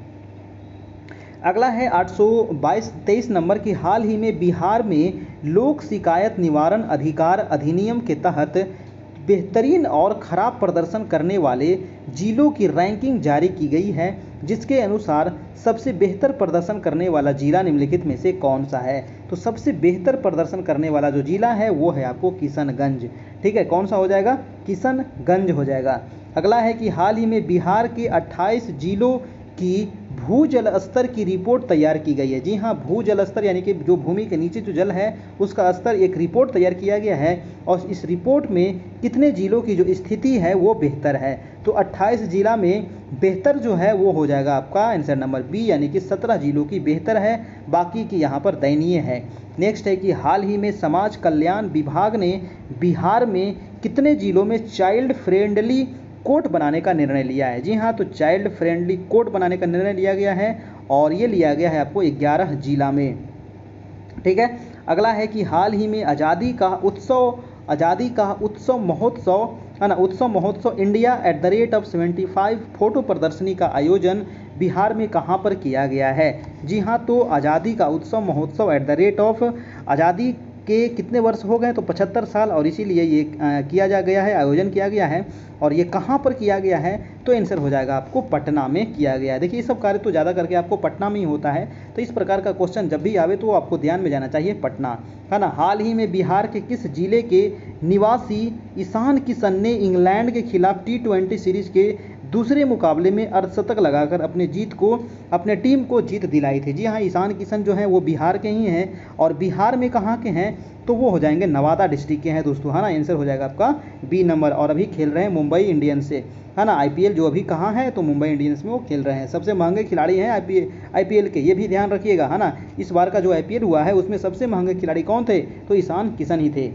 अगला है 823 नंबर की हाल ही में बिहार में लोक शिकायत निवारण अधिकार अधिनियम के तहत बेहतरीन और खराब प्रदर्शन करने वाले जिलों की रैंकिंग जारी की गई है, जिसके अनुसार सबसे बेहतर प्रदर्शन करने वाला जिला निम्नलिखित में से कौन सा है। तो सबसे बेहतर प्रदर्शन करने वाला जो जिला है वो है आपको किशनगंज। ठीक है, कौन सा हो जाएगा, किशनगंज हो जाएगा। अगला है कि हाल ही में बिहार के 28 जिलों की भूजल स्तर की रिपोर्ट तैयार की गई है। जी हाँ, भूजल स्तर यानी कि जो भूमि के नीचे जो जल है उसका स्तर, एक रिपोर्ट तैयार किया गया है और इस रिपोर्ट में कितने जिलों की जो स्थिति है वो बेहतर है। तो 28 जिला में बेहतर जो है वो हो जाएगा आपका आंसर नंबर बी, यानी कि 17 जिलों की बेहतर है, बाकी की यहाँ पर दयनीय है। नेक्स्ट है कि हाल ही में समाज कल्याण विभाग ने बिहार में कितने जिलों में चाइल्ड फ्रेंडली कोर्ट बनाने का निर्णय लिया है। जी हाँ, तो चाइल्ड फ्रेंडली कोर्ट बनाने का निर्णय लिया गया है और ये लिया गया है आपको 11 जिला में। ठीक है, अगला है कि हाल ही में आज़ादी का उत्सव महोत्सव, है ना, उत्सव महोत्सव इंडिया @75 फोटो प्रदर्शनी का आयोजन बिहार में कहाँ पर किया गया है। जी हाँ, तो आज़ादी का उत्सव महोत्सव आज़ादी के कितने वर्ष हो गए, तो 75 साल, और इसीलिए ये किया जा गया है, आयोजन किया गया है। और ये कहाँ पर किया गया है, तो आंसर हो जाएगा आपको पटना में किया गया है। देखिए ये सब कार्य तो ज़्यादा करके आपको पटना में ही होता है, तो इस प्रकार का क्वेश्चन जब भी आवे तो आपको ध्यान में जाना चाहिए पटना, है ना। हाल ही में बिहार के किस जिले के निवासी ईशान किशन ने इंग्लैंड के खिलाफ T20 सीरीज के दूसरे मुकाबले में अर्धशतक लगाकर अपने टीम को जीत दिलाई थी। जी हाँ, ईशान किशन जो हैं वो बिहार के ही हैं, और बिहार में कहाँ के हैं, तो वो हो जाएंगे नवादा डिस्ट्रिक्ट के हैं दोस्तों, है ना। आंसर हो जाएगा आपका बी नंबर, और अभी खेल रहे हैं मुंबई इंडियंस से, है ना। IPL जो अभी कहाँ है, तो मुंबई इंडियंस में वो खेल रहे हैं। सबसे महंगे खिलाड़ी हैं IPL के, ये भी ध्यान रखिएगा, है ना। इस बार का जो IPL हुआ है उसमें सबसे महंगे खिलाड़ी कौन थे, तो ईशान किशन ही थे।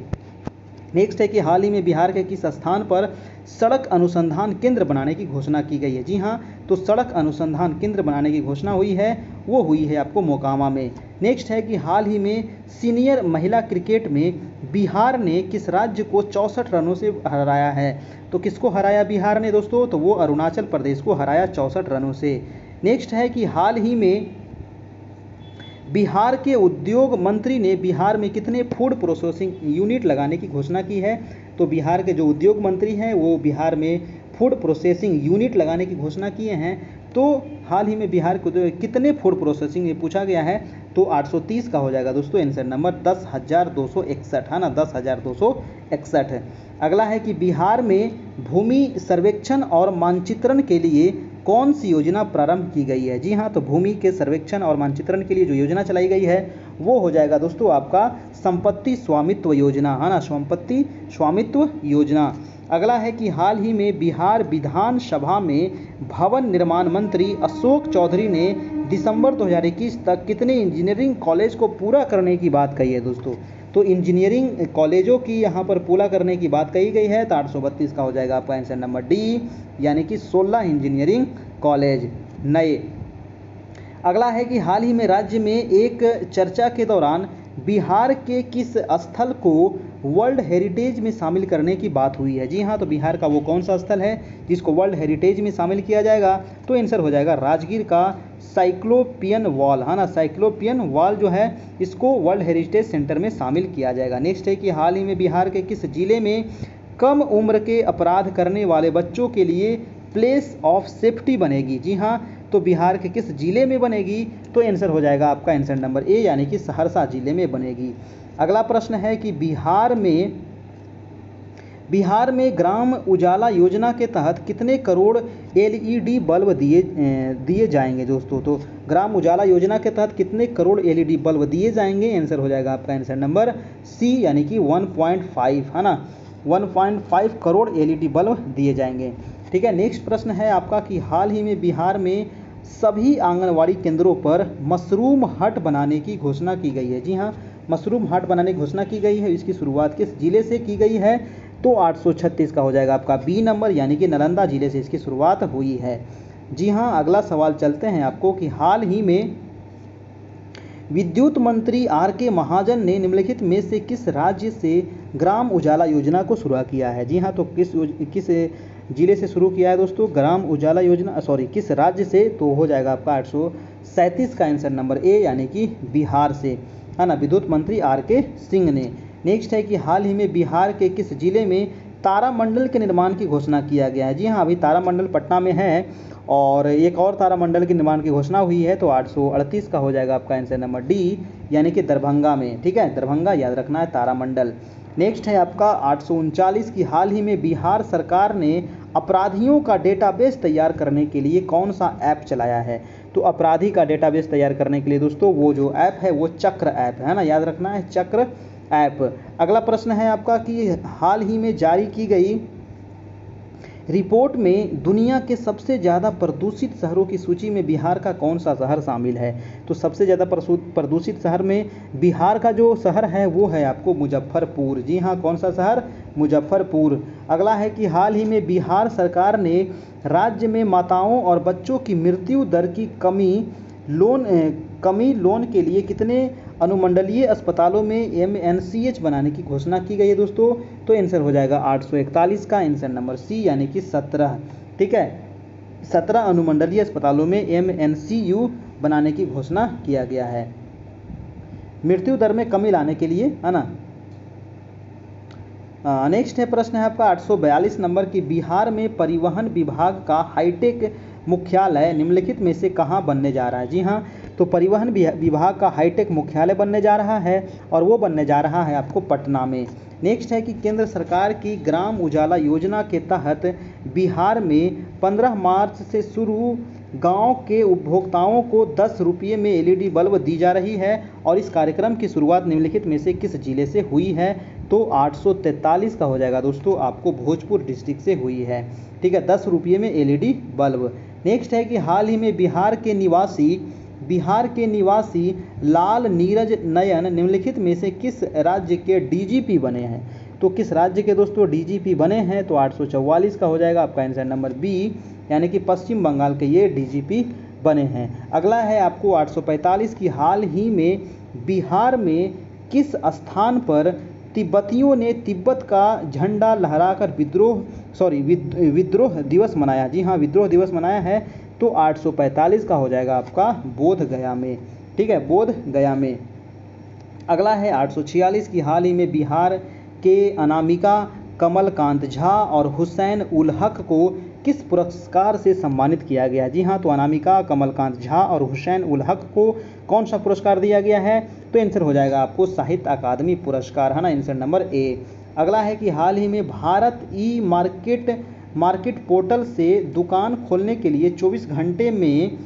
नेक्स्ट है कि हाल ही में बिहार के किस स्थान पर सड़क अनुसंधान केंद्र बनाने की घोषणा की गई है। जी हाँ, तो सड़क अनुसंधान केंद्र बनाने की घोषणा हुई है, वो हुई है आपको मोकामा में। नेक्स्ट है कि हाल ही में सीनियर महिला क्रिकेट में बिहार ने किस राज्य को 64 रनों से हराया है। तो किसको हराया बिहार ने दोस्तों, तो वो अरुणाचल प्रदेश को हराया 64 रनों से। नेक्स्ट है कि हाल ही में बिहार के उद्योग मंत्री ने बिहार में कितने फूड प्रोसेसिंग यूनिट लगाने की घोषणा की है। तो बिहार के जो उद्योग मंत्री हैं वो बिहार में फूड प्रोसेसिंग यूनिट लगाने की घोषणा किए हैं। तो हाल ही में बिहार को कितने फूड प्रोसेसिंग ये पूछा गया है, तो 830 का हो जाएगा दोस्तों आंसर नंबर 10,261, है ना, 10,261। अगला है कि बिहार में भूमि सर्वेक्षण और मानचित्रण के लिए कौन सी योजना प्रारंभ की गई है। जी हाँ, तो भूमि के सर्वेक्षण और मानचित्रण के लिए जो योजना चलाई गई है वो हो जाएगा दोस्तों आपका संपत्ति स्वामित्व योजना, है ना, संपत्ति स्वामित्व योजना। अगला है कि हाल ही में बिहार विधानसभा में भवन निर्माण मंत्री अशोक चौधरी ने दिसंबर 2021 तक कितने इंजीनियरिंग कॉलेज को पूरा करने की बात कही है दोस्तों। तो इंजीनियरिंग कॉलेजों की यहाँ पर पूरा करने की बात कही गई है, तो 832 का हो जाएगा आपका आंसर नंबर डी, यानी कि 16 इंजीनियरिंग कॉलेज नए। अगला है कि हाल ही में राज्य में एक चर्चा के दौरान बिहार के किस स्थल को वर्ल्ड हेरिटेज में शामिल करने की बात हुई है? जी हाँ, तो बिहार का वो कौन सा स्थल है जिसको वर्ल्ड हेरिटेज में शामिल किया जाएगा? तो आंसर हो जाएगा राजगीर का साइक्लोपियन वॉल, है ना। साइक्लोपियन वॉल जो है इसको वर्ल्ड हेरिटेज सेंटर में शामिल किया जाएगा। नेक्स्ट है कि हाल ही में बिहार के किस जिले में कम उम्र के अपराध करने वाले बच्चों के लिए प्लेस ऑफ सेफ्टी बनेगी? जी हाँ, तो बिहार के किस जिले में बनेगी? तो आंसर हो जाएगा आपका आंसर नंबर ए, यानी कि सहरसा जिले में बनेगी। अगला प्रश्न है कि बिहार में ग्राम उजाला योजना के तहत कितने करोड़ एलईडी बल्ब दिए जाएंगे दोस्तों? तो ग्राम उजाला योजना के तहत कितने करोड़ एलईडी बल्ब दिए जाएंगे? आंसर हो जाएगा आपका आंसर नंबर सी, यानी कि 1.5, है ना। 1.5 करोड़ एलईडी बल्ब दिए जाएंगे। ठीक है, नेक्स्ट प्रश्न है आपका कि हाल ही में बिहार में सभी आंगनवाड़ी केंद्रों पर मशरूम हट बनाने की घोषणा की गई है। जी हाँ, मशरूम हट बनाने की घोषणा की गई है। इसकी शुरुआत किस जिले से की गई है? तो 836 का हो जाएगा आपका बी नंबर, यानी कि नालंदा जिले से इसकी शुरुआत हुई है। जी हाँ, अगला सवाल चलते हैं आपको कि हाल ही में विद्युत मंत्री आर के महाजन ने निम्नलिखित में से किस राज्य से ग्राम उजाला योजना को शुरू किया है? जी हाँ, तो किस जिले से शुरू किया है दोस्तों ग्राम उजाला योजना, किस राज्य से? तो हो जाएगा आपका 837 का आंसर नंबर ए, यानी कि बिहार से, है ना। विद्युत मंत्री आर के सिंह ने। नेक्स्ट है कि हाल ही में बिहार के किस जिले में तारामंडल के निर्माण की घोषणा किया गया है? जी हाँ, अभी तारामंडल पटना में है और एक और तारामंडल के निर्माण की घोषणा हुई है, तो 838 का हो जाएगा आपका आंसर नंबर डी, यानी कि दरभंगा में। ठीक है, दरभंगा याद रखना है, तारामंडल। नेक्स्ट है आपका 839 की हाल ही में बिहार सरकार ने अपराधियों का डेटाबेस तैयार करने के लिए कौन सा ऐप चलाया है? तो अपराधी का डेटाबेस तैयार करने के लिए दोस्तों वो जो ऐप है वो चक्र ऐप है ना, याद रखना है, चक्र ऐप। अगला प्रश्न है आपका कि हाल ही में जारी की गई रिपोर्ट में दुनिया के सबसे ज़्यादा प्रदूषित शहरों की सूची में बिहार का कौन सा शहर शामिल है? तो सबसे ज़्यादा प्रदूषित शहर में बिहार का जो शहर है वो है आपको मुजफ्फरपुर। जी हाँ, कौन सा शहर? मुजफ्फरपुर। अगला है कि हाल ही में बिहार सरकार ने राज्य में माताओं और बच्चों की मृत्यु दर की कमी लोन के लिए कितने अनुमंडलीय अस्पतालों में एमएनसीएच बनाने की घोषणा की गई है दोस्तों? तो आंसर हो जाएगा 841 का आंसर नंबर सी, यानी कि 17। ठीक है, 17 अनुमंडलीय अस्पतालों में एमएनसीयू बनाने की घोषणा किया गया है मृत्यु दर में कमी लाने के लिए, है ना। नेक्स्ट है प्रश्न है आपका 842 नंबर की बिहार में परिवहन विभाग का हाईटेक मुख्यालय निम्नलिखित में से कहाँ बनने जा रहा है? जी हाँ, तो परिवहन विभाग का हाईटेक मुख्यालय बनने जा रहा है और वो बनने जा रहा है आपको पटना में। नेक्स्ट है कि केंद्र सरकार की ग्राम उजाला योजना के तहत बिहार में 15 मार्च से शुरू गांव के उपभोक्ताओं को 10 रुपये में एलईडी बल्ब दी जा रही है और इस कार्यक्रम की शुरुआत निम्नलिखित में से किस जिले से हुई है? तो 843 का हो जाएगा दोस्तों आपको भोजपुर डिस्ट्रिक्ट से हुई है। ठीक है, 10 रुपये में एलईडी बल्ब। नेक्स्ट है कि हाल ही में बिहार के निवासी लाल नीरज नयन निम्नलिखित में से किस राज्य के डीजीपी बने हैं? तो किस राज्य के दोस्तों डीजीपी बने हैं? तो 844 का हो जाएगा आपका आंसर नंबर बी, यानी कि पश्चिम बंगाल के ये डीजीपी बने हैं। अगला है आपको 845 की हाल ही में बिहार में किस स्थान पर तिब्बतियों ने तिब्बत का झंडा लहराकर विद्रोह दिवस मनाया? जी हाँ, विद्रोह दिवस मनाया है, तो 845 का हो जाएगा आपका बोध गया में। ठीक है, बोध गया में। अगला है 846 की हाल ही में बिहार के अनामिका कमलकांत झा और हुसैन उल हक को किस पुरस्कार से सम्मानित किया गया? जी हाँ, तो अनामिका कमलकांत झा और हुसैन उल हक को कौन सा पुरस्कार दिया गया है? तो आंसर हो जाएगा आपको साहित्य अकादमी पुरस्कार, है ना, आंसर नंबर ए। अगला है कि हाल ही में भारत ई मार्केट पोर्टल से दुकान खोलने के लिए 24 घंटे में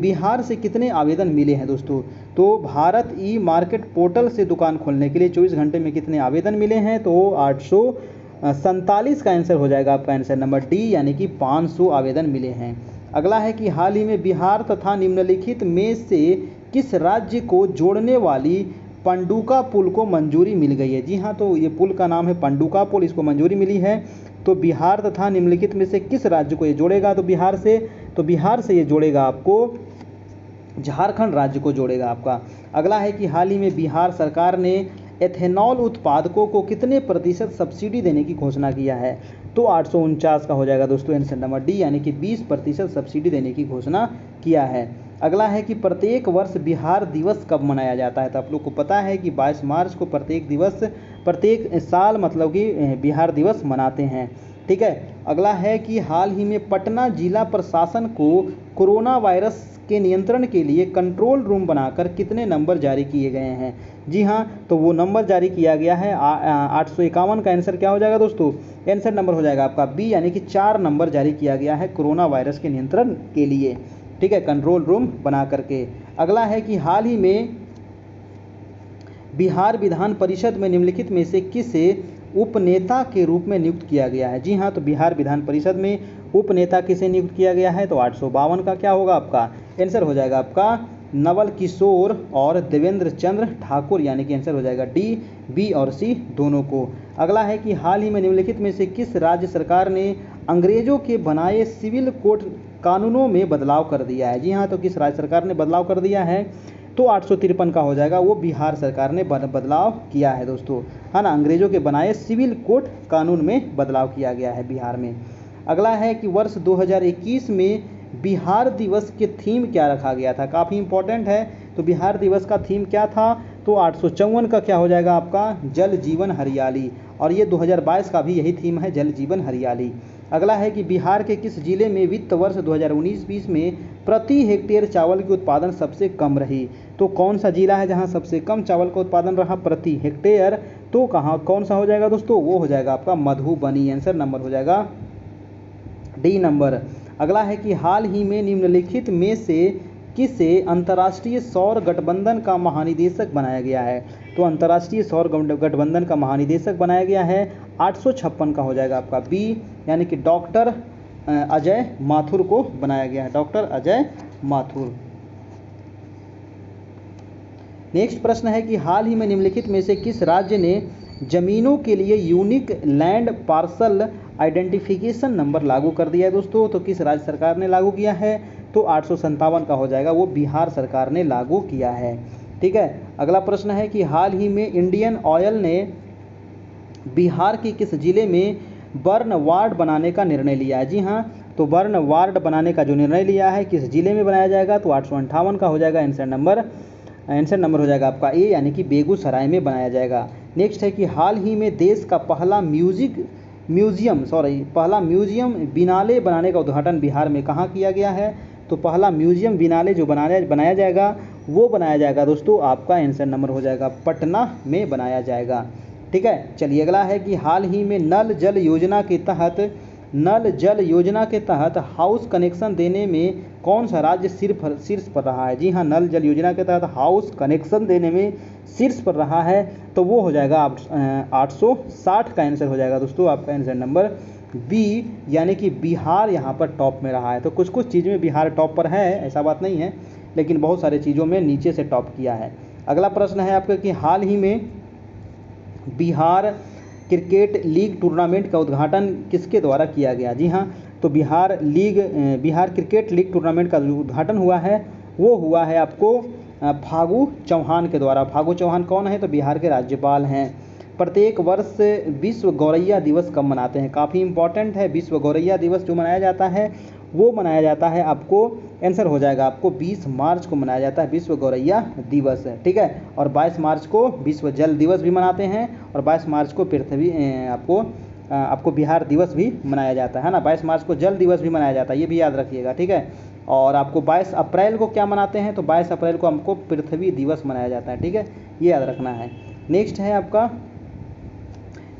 बिहार से कितने आवेदन मिले हैं दोस्तों? तो भारत ई मार्केट पोर्टल से दुकान खोलने के लिए 24 घंटे में कितने आवेदन मिले हैं? तो 847 का आंसर हो जाएगा आपका आंसर नंबर डी, यानी कि 500 आवेदन मिले हैं। अगला है कि हाल ही में बिहार तथा निम्नलिखित में से किस राज्य को जोड़ने वाली पंडुका पुल को मंजूरी मिल गई है? जी हाँ, तो ये पुल का नाम है पंडुका पुल, इसको मंजूरी मिली है। तो बिहार तथा निम्नलिखित में से किस राज्य को ये जोड़ेगा? तो बिहार से ये जोड़ेगा आपको झारखंड राज्य को जोड़ेगा आपका। अगला है कि हाल ही में बिहार सरकार ने एथेनॉल उत्पादकों को कितने प्रतिशत सब्सिडी देने की घोषणा किया है? तो 849 का हो जाएगा दोस्तों आंसर नंबर डी, यानी कि 20% सब्सिडी देने की घोषणा किया है। अगला है कि प्रत्येक वर्ष बिहार दिवस कब मनाया जाता है? तो आप लोग को पता है कि 22 मार्च को प्रत्येक साल मतलब कि बिहार दिवस मनाते हैं। ठीक है। अगला है कि हाल ही में पटना जिला प्रशासन को कोरोना वायरस के नियंत्रण के लिए कंट्रोल रूम बनाकर कितने नंबर जारी किए गए हैं? जी हाँ, तो वो नंबर जारी किया गया है 851 का आंसर क्या हो जाएगा दोस्तों? आंसर नंबर हो जाएगा आपका बी, यानी कि 4 नंबर जारी किया गया है कोरोना वायरस के नियंत्रण के लिए। ठीक है, कंट्रोल रूम बना करके। अगला है कि हाल ही में बिहार विधान परिषद में निम्नलिखित में से किसे उपनेता के रूप में नियुक्त किया गया है? जी हाँ, तो बिहार विधान परिषद में उपनेता किसे नियुक्त किया गया है? तो 852 का क्या होगा आपका? आंसर हो जाएगा आपका नवल किशोर और देवेंद्र चंद्र ठाकुर, यानी कि आंसर हो जाएगा डी, बी और सी दोनों को। अगला है कि हाल ही में निम्नलिखित में से किस राज्य सरकार ने अंग्रेजों के बनाए सिविल कोड कानूनों में बदलाव कर दिया है? जी हाँ, तो किस राज्य सरकार ने बदलाव कर दिया है? तो 853 का हो जाएगा, वो बिहार सरकार ने बदलाव किया है दोस्तों, है ना। अंग्रेजों के बनाए सिविल कोड कानून में बदलाव किया गया है बिहार में। अगला है कि वर्ष 2021 में बिहार दिवस के थीम क्या रखा गया था? काफ़ी इंपॉर्टेंट है। तो बिहार दिवस का थीम क्या था? तो 854 का क्या हो जाएगा आपका? जल जीवन हरियाली। और ये 2022 का भी यही थीम है, जल जीवन हरियाली। अगला है कि बिहार के किस जिले में वित्त वर्ष 2019-20 में प्रति हेक्टेयर चावल की उत्पादन सबसे कम रही? तो कौन सा जिला है जहां सबसे कम चावल का उत्पादन रहा प्रति हेक्टेयर? तो कौन सा हो जाएगा दोस्तों? वो हो जाएगा आपका मधुबनी। आंसर नंबर हो जाएगा डी नंबर। अगला है कि हाल ही में निम्नलिखित में से किसे अंतर्राष्ट्रीय सौर गठबंधन का महानिदेशक बनाया गया है? तो अंतर्राष्ट्रीय सौर गठबंधन का महानिदेशक बनाया गया है 856 का हो जाएगा आपका बी, यानी कि डॉक्टर अजय माथुर को बनाया गया है, डॉक्टर अजय माथुर। नेक्स्ट प्रश्न है कि हाल ही में निम्नलिखित में से किस राज्य ने जमीनों के लिए unique land parcel identification number लागू कर दिया है दोस्तों? तो किस राज्य सरकार ने लागू किया है? तो 857 का हो जाएगा, वो बिहार सरकार ने लागू किया है। ठीक है। अगला प्रश्न है कि हाल ही में इंडियन ऑयल ने बिहार के किस जिले में बर्न वार्ड बनाने का निर्णय लिया है? जी हाँ, तो बर्न वार्ड बनाने का जो निर्णय लिया है किस जिले में बनाया जाएगा? तो 858 का हो जाएगा आंसर नंबर हो जाएगा आपका ए, यानी कि बेगूसराय में बनाया जाएगा। नेक्स्ट है कि हाल ही में देश का पहला म्यूजियम बिनाले बनाने का उद्घाटन बिहार में कहाँ किया गया है? तो पहला म्यूजियम बिनाले जो बनाया जाएगा वो बनाया जाएगा दोस्तों, आपका आंसर नंबर हो जाएगा पटना में बनाया जाएगा। ठीक है। चलिए अगला है कि हाल ही में नल जल योजना के तहत हाउस कनेक्शन देने में कौन सा राज्य शीर्ष पर रहा है? जी हाँ, नल जल योजना के तहत हाउस कनेक्शन देने में शीर्ष पर रहा है, तो वो हो जाएगा 860 का आंसर हो जाएगा दोस्तों, आपका आंसर नंबर बी, यानी कि बिहार यहाँ पर टॉप में रहा है। तो कुछ चीज़ में बिहार टॉप पर है, ऐसा बात नहीं है, लेकिन बहुत सारे चीज़ों में नीचे से टॉप किया है। अगला प्रश्न है आपका कि हाल ही में बिहार क्रिकेट लीग टूर्नामेंट का उद्घाटन किसके द्वारा किया गया? जी हाँ, तो बिहार क्रिकेट लीग टूर्नामेंट का जो उद्घाटन हुआ है वो हुआ है आपको फागू चौहान के द्वारा। फागू चौहान कौन है? तो बिहार के राज्यपाल हैं। प्रत्येक वर्ष विश्व गौरैया दिवस कब मनाते हैं? काफ़ी इंपॉर्टेंट है। विश्व गौरैया दिवस जो मनाया जाता है वो मनाया जाता है, आपको आंसर हो जाएगा आपको 20 मार्च को मनाया जाता है विश्व गौरैया दिवस। ठीक है। और 22 मार्च को विश्व जल दिवस भी मनाते हैं, और 22 मार्च को पृथ्वी आपको बिहार दिवस भी मनाया जाता है ना। 22 मार्च को जल दिवस भी मनाया जाता है, ये भी याद रखिएगा। ठीक है। और आपको 22 अप्रैल को क्या मनाते हैं? तो 22 अप्रैल को हमको पृथ्वी दिवस मनाया जाता है। ठीक है, ये याद रखना है। नेक्स्ट है आपका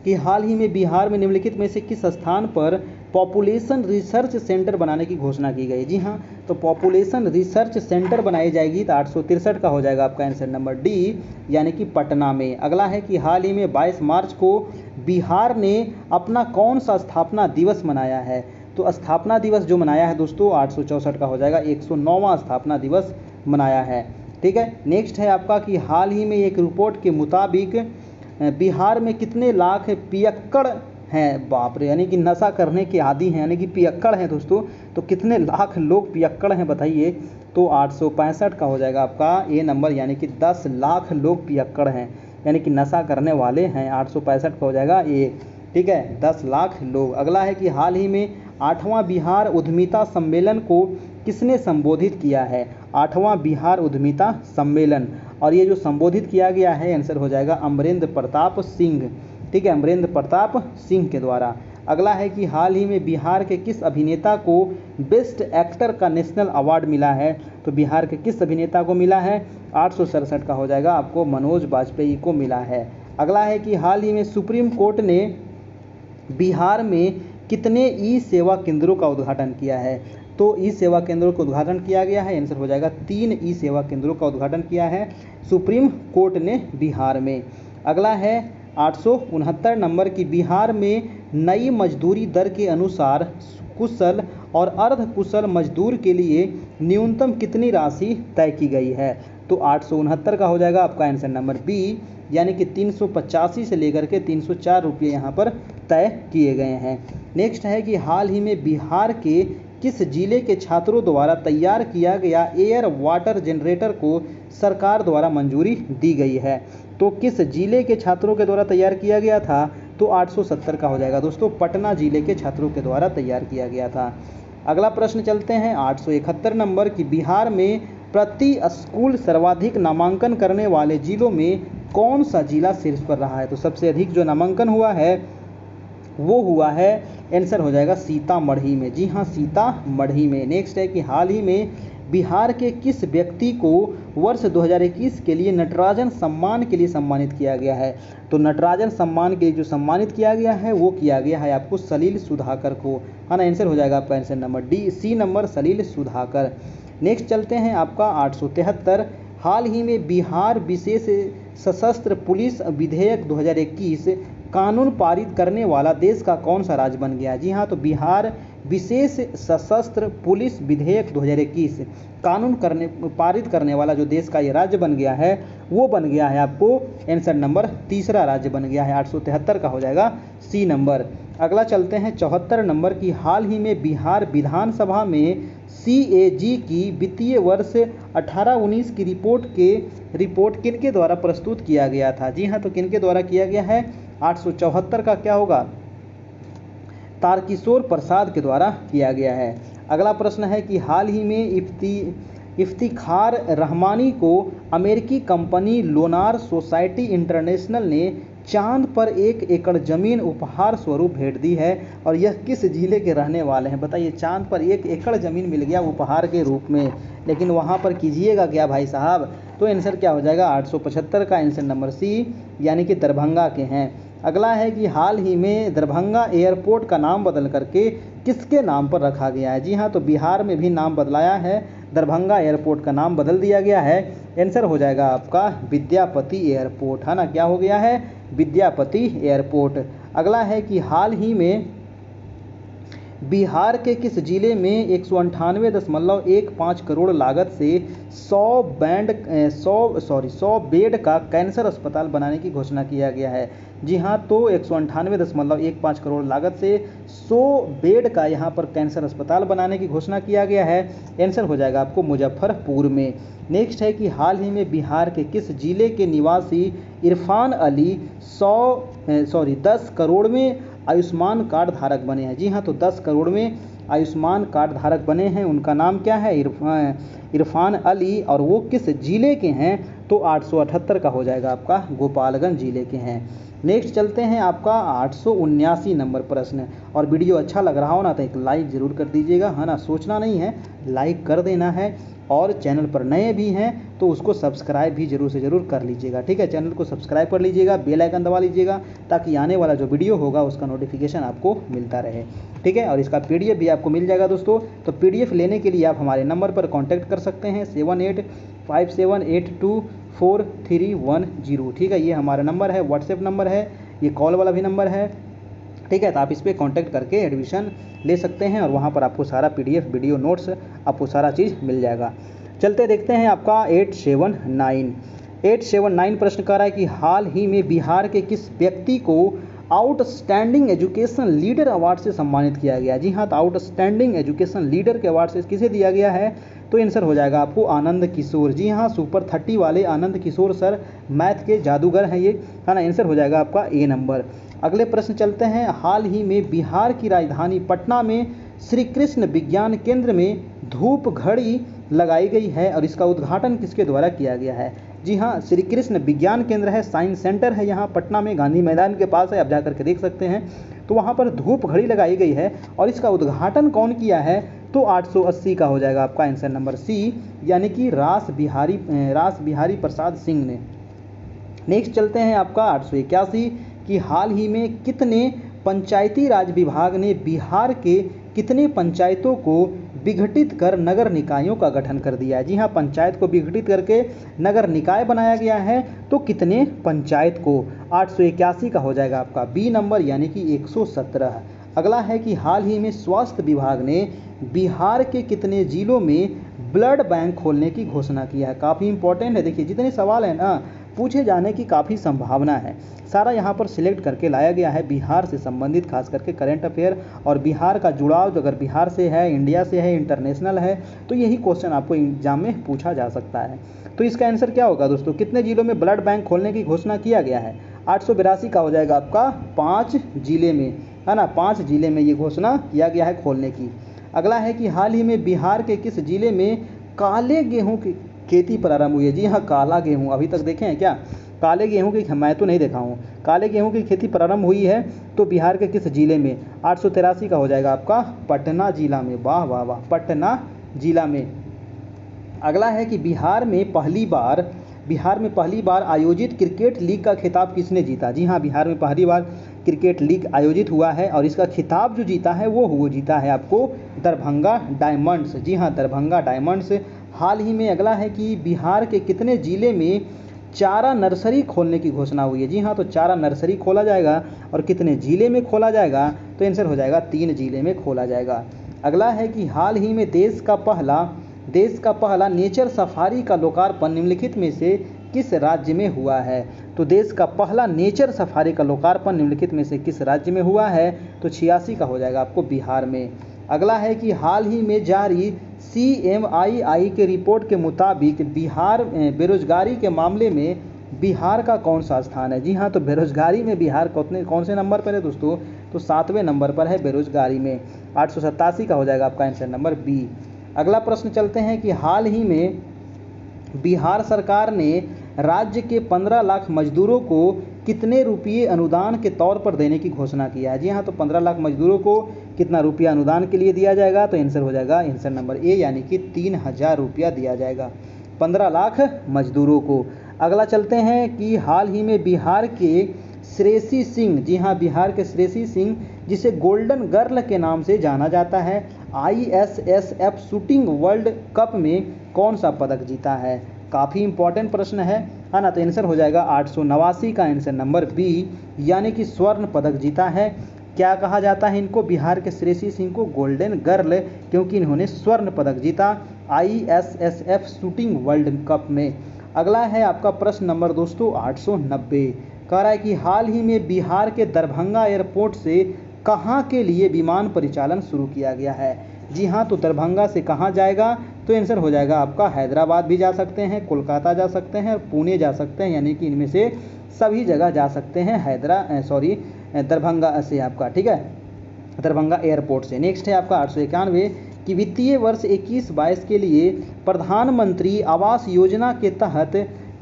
कि हाल ही में बिहार में निम्नलिखित में से किस स्थान पर पॉपुलेशन रिसर्च सेंटर बनाने की घोषणा की गई? जी हाँ, तो पॉपुलेशन रिसर्च सेंटर बनाई जाएगी, तो 863 का हो जाएगा आपका आंसर नंबर डी, यानी कि पटना में। अगला है कि हाल ही में 22 मार्च को बिहार ने अपना कौन सा स्थापना दिवस मनाया है? तो स्थापना दिवस जो मनाया है दोस्तों 864 का हो जाएगा, 109वां स्थापना दिवस मनाया है। ठीक है। नेक्स्ट है आपका कि हाल ही में एक रिपोर्ट के मुताबिक बिहार में कितने लाख पियक्कड़ हैं, बाप रे, यानी कि नशा करने के आदी हैं, यानी कि पियक्कड़ हैं दोस्तों। तो कितने लाख लोग पियक्कड़ हैं बताइए? तो 865 का हो जाएगा आपका ए नंबर, यानी कि 10 लाख लोग पियक्कड़ हैं, यानी कि नशा करने वाले हैं। 865 का हो जाएगा ए, ठीक है, 10 लाख लोग। अगला है कि हाल ही में 8वां बिहार उद्यमिता सम्मेलन को किसने संबोधित किया है? 8वां बिहार उद्यमिता सम्मेलन, और ये जो संबोधित किया गया है आंसर हो जाएगा अमरेंद्र प्रताप सिंह, ठीक है, अमरेंद्र प्रताप सिंह के द्वारा। अगला है कि हाल ही में बिहार के किस अभिनेता को बेस्ट एक्टर का नेशनल अवार्ड मिला है? तो बिहार के किस अभिनेता को मिला है? 867 का हो जाएगा आपको मनोज बाजपेयी को मिला है। अगला है कि हाल ही में सुप्रीम कोर्ट ने बिहार में कितने ई सेवा केंद्रों का उद्घाटन किया है? तो ई सेवा केंद्रों का उद्घाटन किया गया है, आंसर हो जाएगा 3 ई सेवा केंद्रों का उद्घाटन किया है सुप्रीम कोर्ट ने बिहार में। अगला है 869 नंबर की बिहार में नई मजदूरी दर के अनुसार कुशल और अर्ध कुशल मजदूर के लिए न्यूनतम कितनी राशि तय की गई है? तो 869 का हो जाएगा आपका आंसर नंबर बी, यानी कि 385 से लेकर के 304 रुपये यहाँ पर तय किए गए हैं। नेक्स्ट है कि हाल ही में बिहार के किस जिले के छात्रों द्वारा तैयार किया गया एयर वाटर जनरेटर को सरकार द्वारा मंजूरी दी गई है? तो किस जिले के छात्रों के द्वारा तैयार किया गया था? तो 870 का हो जाएगा दोस्तों, पटना जिले के छात्रों के द्वारा तैयार किया गया था। अगला प्रश्न चलते हैं 871 नंबर की बिहार में प्रति स्कूल सर्वाधिक नामांकन करने वाले जिलों में कौन सा जिला शीर्ष पर रहा है? तो सबसे अधिक जो नामांकन हुआ है वो हुआ है, आंसर हो जाएगा सीतामढ़ी में, जी हाँ, सीतामढ़ी में। नेक्स्ट है कि हाल ही में बिहार के किस व्यक्ति को वर्ष 2021 के लिए नटराजन सम्मान के लिए सम्मानित किया गया है? तो नटराजन सम्मान के लिए जो सम्मानित किया गया है वो किया गया है आपको सलील सुधाकर को, है ना, आंसर हो जाएगा आपका answer number D, C number Salil Sudhakar. Next चलते हैं आपका 873, हाल ही में बिहार विशेष सशस्त्र पुलिस विधेयक 2021 कानून पारित करने वाला देश का कौन सा राज्य बन गया? जी हाँ, तो बिहार विशेष सशस्त्र पुलिस विधेयक 2021 कानून पारित करने वाला जो देश का ये राज्य बन गया है वो बन गया है आपको आंसर नंबर तीसरा राज्य बन गया है, 873 का हो जाएगा सी नंबर। अगला चलते हैं 74 नंबर की, हाल ही में बिहार विधानसभा में CAG की वित्तीय वर्ष 18-19 की रिपोर्ट किनके द्वारा प्रस्तुत किया गया था? जी हाँ, तो किनके द्वारा किया गया है? 874 का क्या होगा? तारकिशोर प्रसाद के द्वारा किया गया है। अगला प्रश्न है कि हाल ही में इफ्तिखार रहमानी को अमेरिकी कंपनी लोनार सोसाइटी इंटरनेशनल ने चांद पर 1 एकड़ जमीन उपहार स्वरूप भेंट दी है, और यह किस जिले के रहने वाले हैं? बताइए, चांद पर 1 एकड़ जमीन मिल गया उपहार के रूप में, लेकिन वहाँ पर कीजिएगा क्या भाई साहब? तो आंसर क्या हो जाएगा? 875 का आंसर नंबर सी, यानी कि दरभंगा के हैं। अगला है कि हाल ही में दरभंगा एयरपोर्ट का नाम बदल करके किसके नाम पर रखा गया है? जी हाँ, तो बिहार में भी नाम बदलाया है, दरभंगा एयरपोर्ट का नाम बदल दिया गया है, आंसर हो जाएगा आपका विद्यापति एयरपोर्ट, है ना, क्या हो गया है? विद्यापति एयरपोर्ट। अगला है कि हाल ही में बिहार के किस जिले में 198.15 करोड़ लागत से 100 बेड का कैंसर अस्पताल बनाने की घोषणा किया गया है? जी हाँ, तो 198.15 करोड़ लागत से 100 बेड का यहाँ पर कैंसर अस्पताल बनाने की घोषणा किया गया है, आंसर हो जाएगा आपको मुजफ्फरपुर में। नेक्स्ट है कि हाल ही में बिहार के किस जिले के निवासी इरफान अली 10 करोड़ में आयुष्मान कार्ड धारक बने हैं? जी हाँ, तो 10 करोड़ में आयुष्मान कार्ड धारक बने हैं, उनका नाम क्या है? इरफान अली, और वो किस जिले के हैं? तो 878 का हो जाएगा आपका गोपालगंज जिले के हैं। नेक्स्ट चलते हैं आपका 879 नंबर प्रश्न, और वीडियो अच्छा लग रहा हो ना तो एक लाइक ज़रूर कर दीजिएगा, है ना, सोचना नहीं है, लाइक कर देना है, और चैनल पर नए भी हैं तो उसको सब्सक्राइब भी जरूर से ज़रूर कर लीजिएगा, ठीक है, चैनल को सब्सक्राइब कर लीजिएगा, बेल आइकन दबा लीजिएगा ताकि आने वाला जो वीडियो होगा उसका नोटिफिकेशन आपको मिलता रहे, ठीक है, और इसका PDF भी आपको मिल जाएगा दोस्तों। तो PDF लेने के लिए आप हमारे नंबर पर कॉन्टैक्ट कर सकते हैं 7857824310, ठीक है, ये हमारा नंबर है, व्हाट्सएप नंबर है, ये कॉल वाला भी नंबर है, ठीक है, तो आप इस पर कॉन्टैक्ट करके एडमिशन ले सकते हैं, और वहाँ पर आपको सारा PDF वीडियो नोट्स आपको सारा चीज़ मिल जाएगा। चलते देखते हैं आपका 879 प्रश्न कर रहा है कि हाल ही में बिहार के किस व्यक्ति को आउटस्टैंडिंग एजुकेशन लीडर अवार्ड से सम्मानित किया गया। जी हाँ, तो आउटस्टैंडिंग एजुकेशन लीडर के अवार्ड से किसे दिया गया है, तो आंसर हो जाएगा आपको आनंद किशोर। जी हाँ, सुपर 30 वाले आनंद किशोर सर मैथ के जादूगर हैं ये, है ना। आंसर हो जाएगा आपका ए नंबर। अगले प्रश्न चलते हैं। हाल ही में बिहार की राजधानी पटना में श्री कृष्ण विज्ञान केंद्र में धूप घड़ी लगाई गई है और इसका उद्घाटन किसके द्वारा किया गया है। जी हाँ, श्री कृष्ण विज्ञान केंद्र है, साइंस सेंटर है यहाँ पटना में, गांधी मैदान के पास है, आप जा करके देख सकते हैं। तो वहाँ पर धूप घड़ी लगाई गई है और इसका उद्घाटन कौन किया है, तो 880 का हो जाएगा आपका आंसर नंबर सी, यानी कि रास बिहारी प्रसाद सिंह ने। नेक्स्ट चलते हैं आपका 881 कि हाल ही में कितने पंचायती राज विभाग ने बिहार के कितने पंचायतों को विघटित कर नगर निकायों का गठन कर दिया है। जी हाँ, पंचायत को विघटित करके नगर निकाय बनाया गया है, तो कितने पंचायत को, 881 का हो जाएगा आपका बी नंबर, यानी कि 117। अगला है कि हाल ही में स्वास्थ्य विभाग ने बिहार के कितने जिलों में ब्लड बैंक खोलने की घोषणा किया है। काफ़ी इंपॉर्टेंट है, देखिए जितने सवाल हैं ना पूछे जाने की काफ़ी संभावना है, सारा यहाँ पर सिलेक्ट करके लाया गया है बिहार से संबंधित, खास करके करंट अफेयर और बिहार का जुड़ाव अगर बिहार से है, इंडिया से है, इंटरनेशनल है, तो यही क्वेश्चन आपको एग्जाम में पूछा जा सकता है। तो इसका आंसर क्या होगा दोस्तों, कितने जिलों में ब्लड बैंक खोलने की घोषणा किया गया है, 882 का हो जाएगा आपका 5 जिले में, है ना, 5 जिले में ये घोषणा किया गया है खोलने की। अगला है कि हाल ही में बिहार के किस जिले में काले गेहूं की खेती प्रारंभ हुई है। जी हाँ, काला गेहूं अभी तक देखे हैं क्या, काले गेहूं की मैं तो नहीं देखा हूँ, काले गेहूं की खेती प्रारंभ हुई है तो बिहार के किस जिले में, 883 का हो जाएगा आपका पटना जिला में। वाह वाह वाह, पटना जिला में। अगला है कि बिहार में पहली बार आयोजित क्रिकेट लीग का खिताब किसने जीता। जी हाँ, बिहार में पहली बार क्रिकेट लीग आयोजित हुआ है और इसका खिताब जो जीता है वो जीता है आपको दरभंगा डायमंड्स। जी हाँ, दरभंगा डायमंड्स। हाल ही में अगला है कि बिहार के कितने जिले में चारा नर्सरी खोलने की घोषणा हुई है। जी हाँ, तो चारा नर्सरी खोला जाएगा और कितने जिले में खोला जाएगा, तो आंसर हो जाएगा 3 जिले में खोला जाएगा। अगला है कि हाल ही में देश का पहला नेचर सफारी का लोकार्पण निम्नलिखित में से किस राज्य में हुआ है। तो देश का पहला नेचर सफारी का लोकार्पण निम्नलिखित में से किस राज्य में हुआ है, तो 86 का हो जाएगा आपको बिहार में। अगला है कि हाल ही में जारी CMII के रिपोर्ट के मुताबिक बिहार बेरोजगारी के मामले में बिहार का कौन सा स्थान है। जी हाँ, तो बेरोजगारी में बिहार कौन से नंबर पर है दोस्तों, तो 7वें नंबर पर है बेरोजगारी में, 887 का हो जाएगा आपका आंसर नंबर बी। अगला प्रश्न चलते हैं कि हाल ही में बिहार सरकार ने राज्य के 15 लाख मजदूरों को कितने रुपये अनुदान के तौर पर देने की घोषणा किया है। जी हाँ, तो 15 लाख मजदूरों को कितना रुपया अनुदान के लिए दिया जाएगा, तो आंसर हो जाएगा आंसर नंबर ए, यानी कि 3000 रुपया दिया जाएगा 15 लाख मजदूरों को। अगला चलते हैं कि हाल ही में बिहार के श्रेयसी सिंह, जी हाँ, बिहार के श्रेयसी सिंह जिसे गोल्डन गर्ल के नाम से जाना जाता है, ISSF शूटिंग वर्ल्ड कप में कौन सा पदक जीता है। काफ़ी इंपॉर्टेंट प्रश्न है ना, तो आंसर हो जाएगा 889 का आंसर नंबर बी, यानी कि स्वर्ण पदक जीता है। क्या कहा जाता है इनको, बिहार के श्रेयसी सिंह को गोल्डन गर्ल, क्योंकि इन्होंने स्वर्ण पदक जीता ISSF शूटिंग वर्ल्ड कप में। अगला है आपका प्रश्न नंबर दोस्तों 890, कह रहा है कि हाल ही में बिहार के दरभंगा एयरपोर्ट से कहाँ के लिए विमान परिचालन शुरू किया गया है। जी हाँ, तो दरभंगा से कहाँ जाएगा, तो आंसर हो जाएगा आपका हैदराबाद भी जा सकते हैं, कोलकाता जा सकते हैं और पुणे जा सकते हैं, यानी कि इनमें से सभी जगह जा सकते हैं दरभंगा से आपका, ठीक है, दरभंगा एयरपोर्ट से। नेक्स्ट है आपका 891 कि वित्तीय वर्ष 21-22 के लिए प्रधानमंत्री आवास योजना के तहत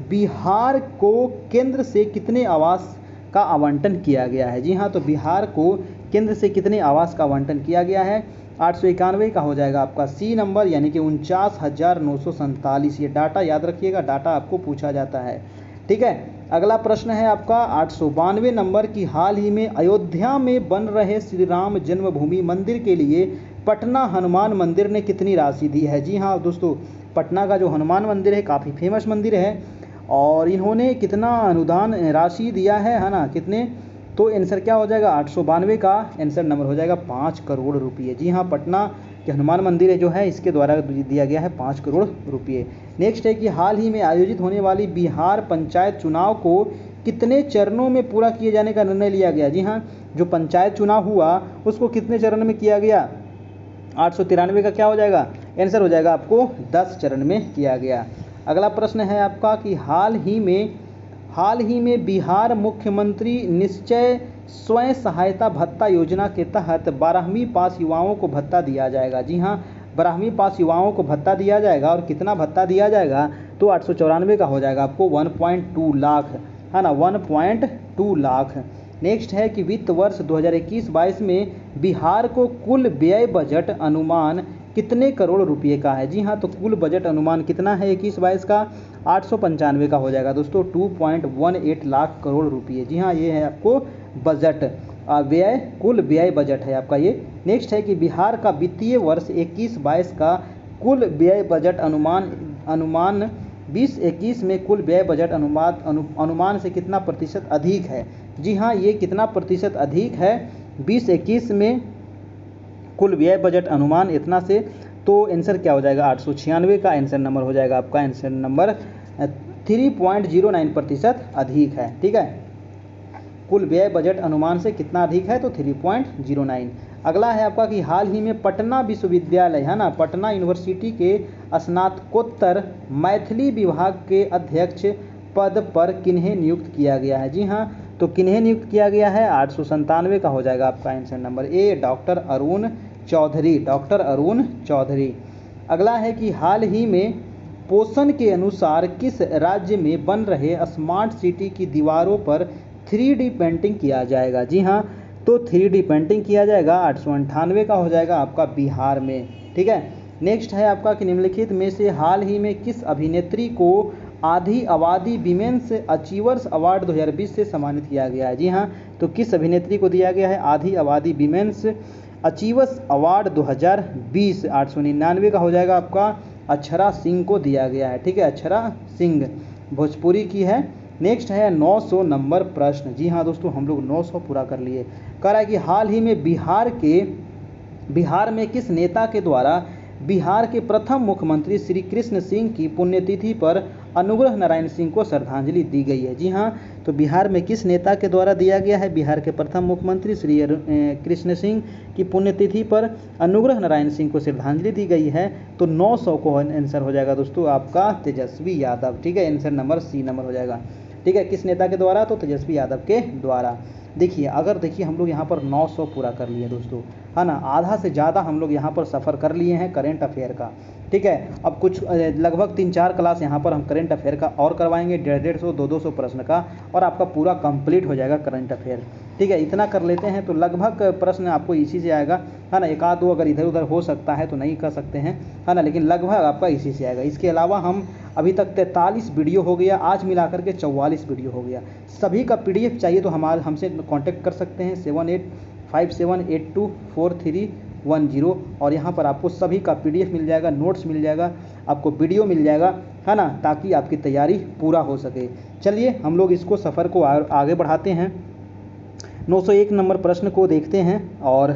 बिहार को केंद्र से कितने आवास का आवंटन किया गया है। जी हाँ, तो बिहार को केंद्र से कितने आवास का आवंटन किया गया है, 891 का हो जाएगा आपका सी नंबर, यानी कि 49,947। ये डाटा याद रखिएगा, डाटा आपको पूछा जाता है, ठीक है। अगला प्रश्न है आपका 892 नंबर की हाल ही में अयोध्या में बन रहे श्री राम जन्मभूमि मंदिर के लिए पटना हनुमान मंदिर ने कितनी राशि दी है। जी हाँ दोस्तों, पटना का जो हनुमान मंदिर है काफ़ी फेमस मंदिर है और इन्होंने कितना अनुदान राशि दिया है ना, कितने, तो आंसर क्या हो जाएगा 892 का आंसर नंबर हो जाएगा 5 करोड़ रुपये। जी हाँ, पटना के हनुमान मंदिर है जो है इसके द्वारा दिया गया है 5 करोड़ रुपये। नेक्स्ट है कि हाल ही में आयोजित होने वाली बिहार पंचायत चुनाव को कितने चरणों में पूरा किए जाने का निर्णय लिया गया? जी हाँ, जो पंचायत चुनाव हुआ उसको कितने चरण में किया गया? 893 का क्या हो जाएगा? आंसर हो जाएगा आपको 10 चरण में किया गया। अगला प्रश्न है आपका कि हाल ही में बिहार मुख्यमंत्री निश्चय स्वयं सहायता भत्ता योजना के तहत 12वीं पास युवाओं को भत्ता दिया जाएगा। जी हाँ, 12वीं पास युवाओं को भत्ता दिया जाएगा। और कितना भत्ता दिया जाएगा? तो 894 का हो जाएगा आपको 1.2 लाख, है ना, 1.2 लाख। नेक्स्ट है कि वित्त वर्ष 2021-22 में बिहार को कुल व्यय बजट अनुमान कितने करोड़ रुपए का है? जी हाँ, तो कुल बजट अनुमान कितना है 21-22 का? 895 का हो जाएगा दोस्तों, 2.18 लाख करोड़ रुपए। जी हाँ, ये है आपको बजट व्यय, कुल व्यय बजट है आपका ये। नेक्स्ट है कि बिहार का वित्तीय वर्ष 21-22 का कुल व्यय बजट अनुमान 20-21 में कुल व्यय बजट अनुमान से कितना प्रतिशत अधिक है? जी हाँ, ये कितना प्रतिशत अधिक है 20-21 में कुल व्यय बजट अनुमान इतना से? तो आंसर क्या हो जाएगा? 896 का आंसर नंबर हो जाएगा आपका आंसर नंबर 3.09% अधिक है। ठीक है, कुल व्यय बजट अनुमान से कितना अधिक है? तो 3.09। अगला है आपका कि हाल ही में पटना विश्वविद्यालय, है ना, पटना यूनिवर्सिटी के स्नातकोत्तर मैथिली विभाग के अध्यक्ष पद पर किन्हें नियुक्त किया गया है? जी हाँ, तो किन्हें नियुक्त किया गया है? 897 का हो जाएगा आपका answer number A, doctor Arun Chaudhary, doctor Arun Chaudhary. अगला है कि हाल ही में पोषण के अनुसार किस राज्य में बन रहे स्मार्ट सिटी की दीवारों पर 3D पेंटिंग किया जाएगा? जी हाँ, तो 3D पेंटिंग किया जाएगा। 898 का हो जाएगा आपका बिहार में। ठीक है, नेक्स्ट है आपका कि निम्नलिखित में से हाल ही में किस अभिनेत्री को आधी आबादी विमेंस अचीवर्स अवार्ड 2020 से सम्मानित किया गया है? जी हाँ, तो किस अभिनेत्री को दिया गया है आधी आबादी विमेंस अचीवर्स अवार्ड 2020? 899 का हो जाएगा आपका अक्षरा सिंह को दिया गया है। ठीक है, अक्षरा सिंह भोजपुरी की है। नेक्स्ट है 900 नंबर प्रश्न। जी हाँ दोस्तों, हम लोग 900 पूरा कर लिए। कह रहा है कि हाल ही में बिहार में किस नेता के द्वारा बिहार के प्रथम मुख्यमंत्री श्री कृष्ण सिंह की पुण्यतिथि पर अनुग्रह नारायण सिंह को श्रद्धांजलि दी गई है? जी हाँ, तो बिहार में किस नेता के द्वारा दिया गया है? बिहार के प्रथम मुख्यमंत्री श्री कृष्ण सिंह की पुण्यतिथि पर अनुग्रह नारायण सिंह को श्रद्धांजलि दी गई है। तो 900 को आंसर हो जाएगा दोस्तों आपका तेजस्वी यादव। ठीक है, आंसर नंबर सी नंबर हो जाएगा। ठीक है, किस नेता के द्वारा? तो तेजस्वी यादव के द्वारा। देखिए, हम लोग यहाँ पर 900 पूरा कर लिए दोस्तों, है ना, आधा से ज़्यादा हम लोग यहाँ पर सफ़र कर लिए हैं करेंट अफेयर का। ठीक है, अब कुछ लगभग 3-4 क्लास यहाँ पर हम करेंट अफेयर का और करवाएंगे, 150-150, 200 प्रश्न का, और आपका पूरा कंप्लीट हो जाएगा करेंट अफेयर। ठीक है, इतना कर लेते हैं तो लगभग प्रश्न आपको इसी से आएगा, है ना। एक आध दो अगर इधर उधर हो सकता है तो नहीं कर सकते हैं, है ना, लेकिन लगभग आपका इसी से आएगा। इसके अलावा हम अभी तक 43 वीडियो हो गया, आज मिलाकर के 44 वीडियो हो गया। सभी का PDF चाहिए तो हमसे कांटेक्ट कर सकते हैं 7857824310, और यहाँ पर आपको सभी का PDF मिल जाएगा, नोट्स मिल जाएगा, आपको वीडियो मिल जाएगा, है ना, ताकि आपकी तैयारी पूरा हो सके। चलिए हम लोग इसको सफ़र को आगे बढ़ाते हैं। 901 नंबर प्रश्न को देखते हैं। और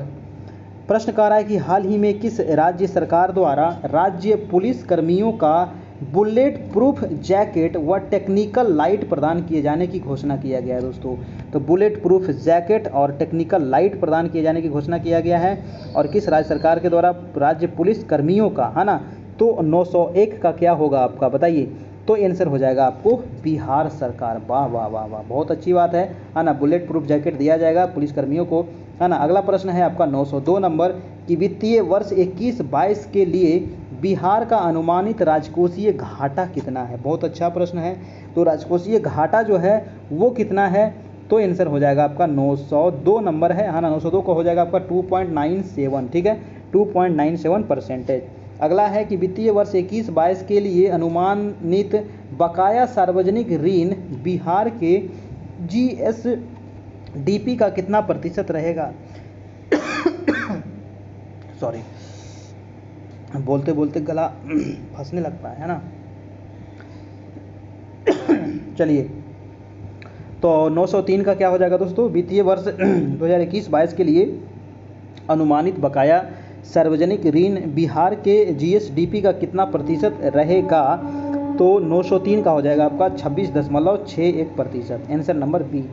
प्रश्न कह रहा है कि हाल ही में किस राज्य सरकार द्वारा राज्य पुलिस कर्मियों का बुलेट प्रूफ जैकेट व टेक्निकल लाइट प्रदान किए जाने की घोषणा किया गया है? दोस्तों, तो बुलेट प्रूफ जैकेट और टेक्निकल लाइट प्रदान किए जाने की घोषणा किया गया है। और किस राज्य सरकार के द्वारा राज्य पुलिस कर्मियों का, है ना, तो 901 का क्या होगा आपका बताइए? तो आंसर हो जाएगा आपको बिहार सरकार। वाह वाह वाह वाह, बहुत अच्छी बात है ना, बुलेट प्रूफ जैकेट दिया जाएगा पुलिस कर्मियों को, है ना। अगला प्रश्न है आपका 902 नंबर कि वित्तीय वर्ष 21-22 के लिए बिहार का अनुमानित राजकोषीय घाटा कितना है? बहुत अच्छा प्रश्न है। तो राजकोषीय घाटा जो है वो कितना है? तो आंसर हो जाएगा आपका 902 नंबर है ना, 902 को हो जाएगा आपका 2.97। ठीक है, 2.97%। अगला है कि वित्तीय वर्ष 21-22 के लिए अनुमानित बकाया सार्वजनिक ऋण बिहार के GSDP का कितना प्रतिशत रहेगा? सॉरी, बोलते बोलते गला फंसने लगता है ना। चलिए, तो 903 का क्या हो जाएगा दोस्तों? वित्तीय वर्ष 2021-22 के लिए अनुमानित बकाया सार्वजनिक ऋण बिहार के GSDP का कितना प्रतिशत रहेगा? तो 903 का हो जाएगा आपका 26.61%, आंसर नंबर बी।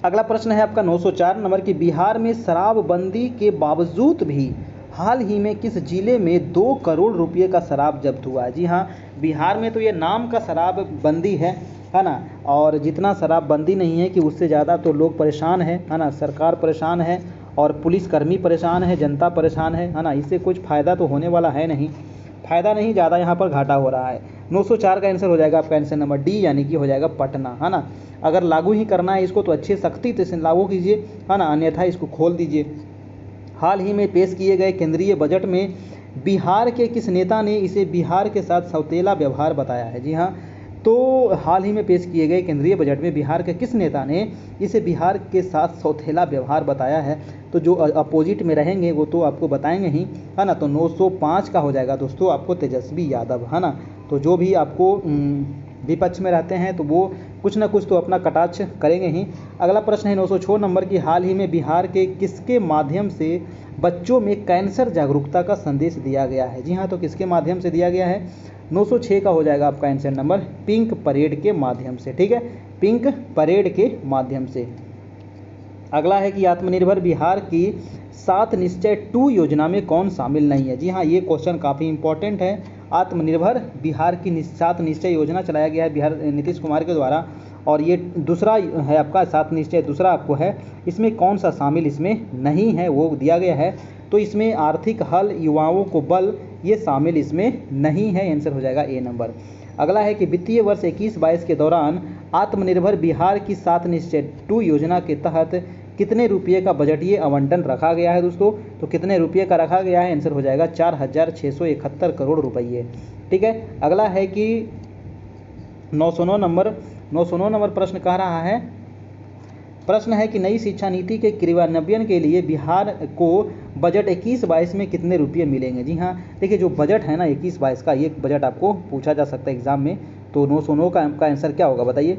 अगला प्रश्न है आपका 904 नंबर की, बिहार में शराबबंदी के बावजूद भी हाल ही में किस जिले में 2 करोड़ रुपए का शराब जब्त हुआ है? जी हाँ, बिहार में तो ये नाम का शराबबंदी है ना, और जितना शराबबंदी नहीं है कि उससे ज़्यादा तो लोग परेशान है ना, सरकार परेशान है और पुलिसकर्मी परेशान है, जनता परेशान है ना, इससे कुछ फ़ायदा तो होने वाला है नहीं, फ़ायदा नहीं, ज़्यादा यहाँ पर घाटा हो रहा है। 904 का आंसर हो जाएगा आपका आंसर नंबर डी, यानी कि हो जाएगा पटना, है ना। अगर लागू ही करना है इसको तो अच्छी सख्ती से लागू कीजिए, है ना, अन्यथा इसको खोल दीजिए। हाल ही में पेश किए गए केंद्रीय बजट में बिहार के किस नेता ने इसे बिहार के साथ सौतेला व्यवहार बताया है? जी हाँ, तो हाल ही में पेश किए गए केंद्रीय बजट में बिहार के किस नेता ने इसे बिहार के साथ सौतेला व्यवहार बताया है? तो जो अपोजिट में रहेंगे वो तो आपको बताएंगे ही, है ना। तो 905 का हो जाएगा दोस्तों आपको तेजस्वी यादव, है ना। तो जो भी आपको विपक्ष में रहते हैं तो वो कुछ ना कुछ तो अपना कटाक्ष करेंगे ही। अगला प्रश्न है 906 नंबर की, हाल ही में बिहार के किसके माध्यम से बच्चों में कैंसर जागरूकता का संदेश दिया गया है? जी हाँ, तो किसके माध्यम से दिया गया है? 906 का हो जाएगा आपका आंसर नंबर पिंक परेड के माध्यम से, ठीक है, पिंक परेड के माध्यम से। अगला है कि आत्मनिर्भर बिहार की 7 निश्चय 2 योजना में कौन शामिल नहीं है? जी हाँ, ये क्वेश्चन काफ़ी इंपॉर्टेंट है। आत्मनिर्भर बिहार की 7 निश्चय योजना चलाया गया है बिहार नीतीश कुमार के द्वारा, और ये दूसरा है आपका 7 निश्चय, दूसरा आपको है, इसमें कौन सा शामिल इसमें नहीं है वो दिया गया है। तो इसमें आर्थिक हल, युवाओं को बल, ये शामिल इसमें नहीं है, आंसर हो जाएगा ए नंबर। अगला है कि वित्तीय वर्ष 21-22 के दौरान आत्मनिर्भर बिहार की 7 निश्चय 2 योजना के तहत कितने रुपये का बजटीय आवंटन रखा गया है दोस्तों? तो कितने रुपये का रखा गया है? आंसर हो जाएगा 4,671 करोड़ रुपये, ठीक है। अगला है कि 909 नंबर प्रश्न कह रहा है, प्रश्न है कि नई शिक्षा नीति के क्रियान्वयन के लिए बिहार को बजट 21-22 में कितने रुपये मिलेंगे? जी हाँ, देखिए जो बजट है ना 21-22 का, ये बजट आपको पूछा जा सकता है एग्जाम में। तो 909 का आंसर क्या होगा बताइए?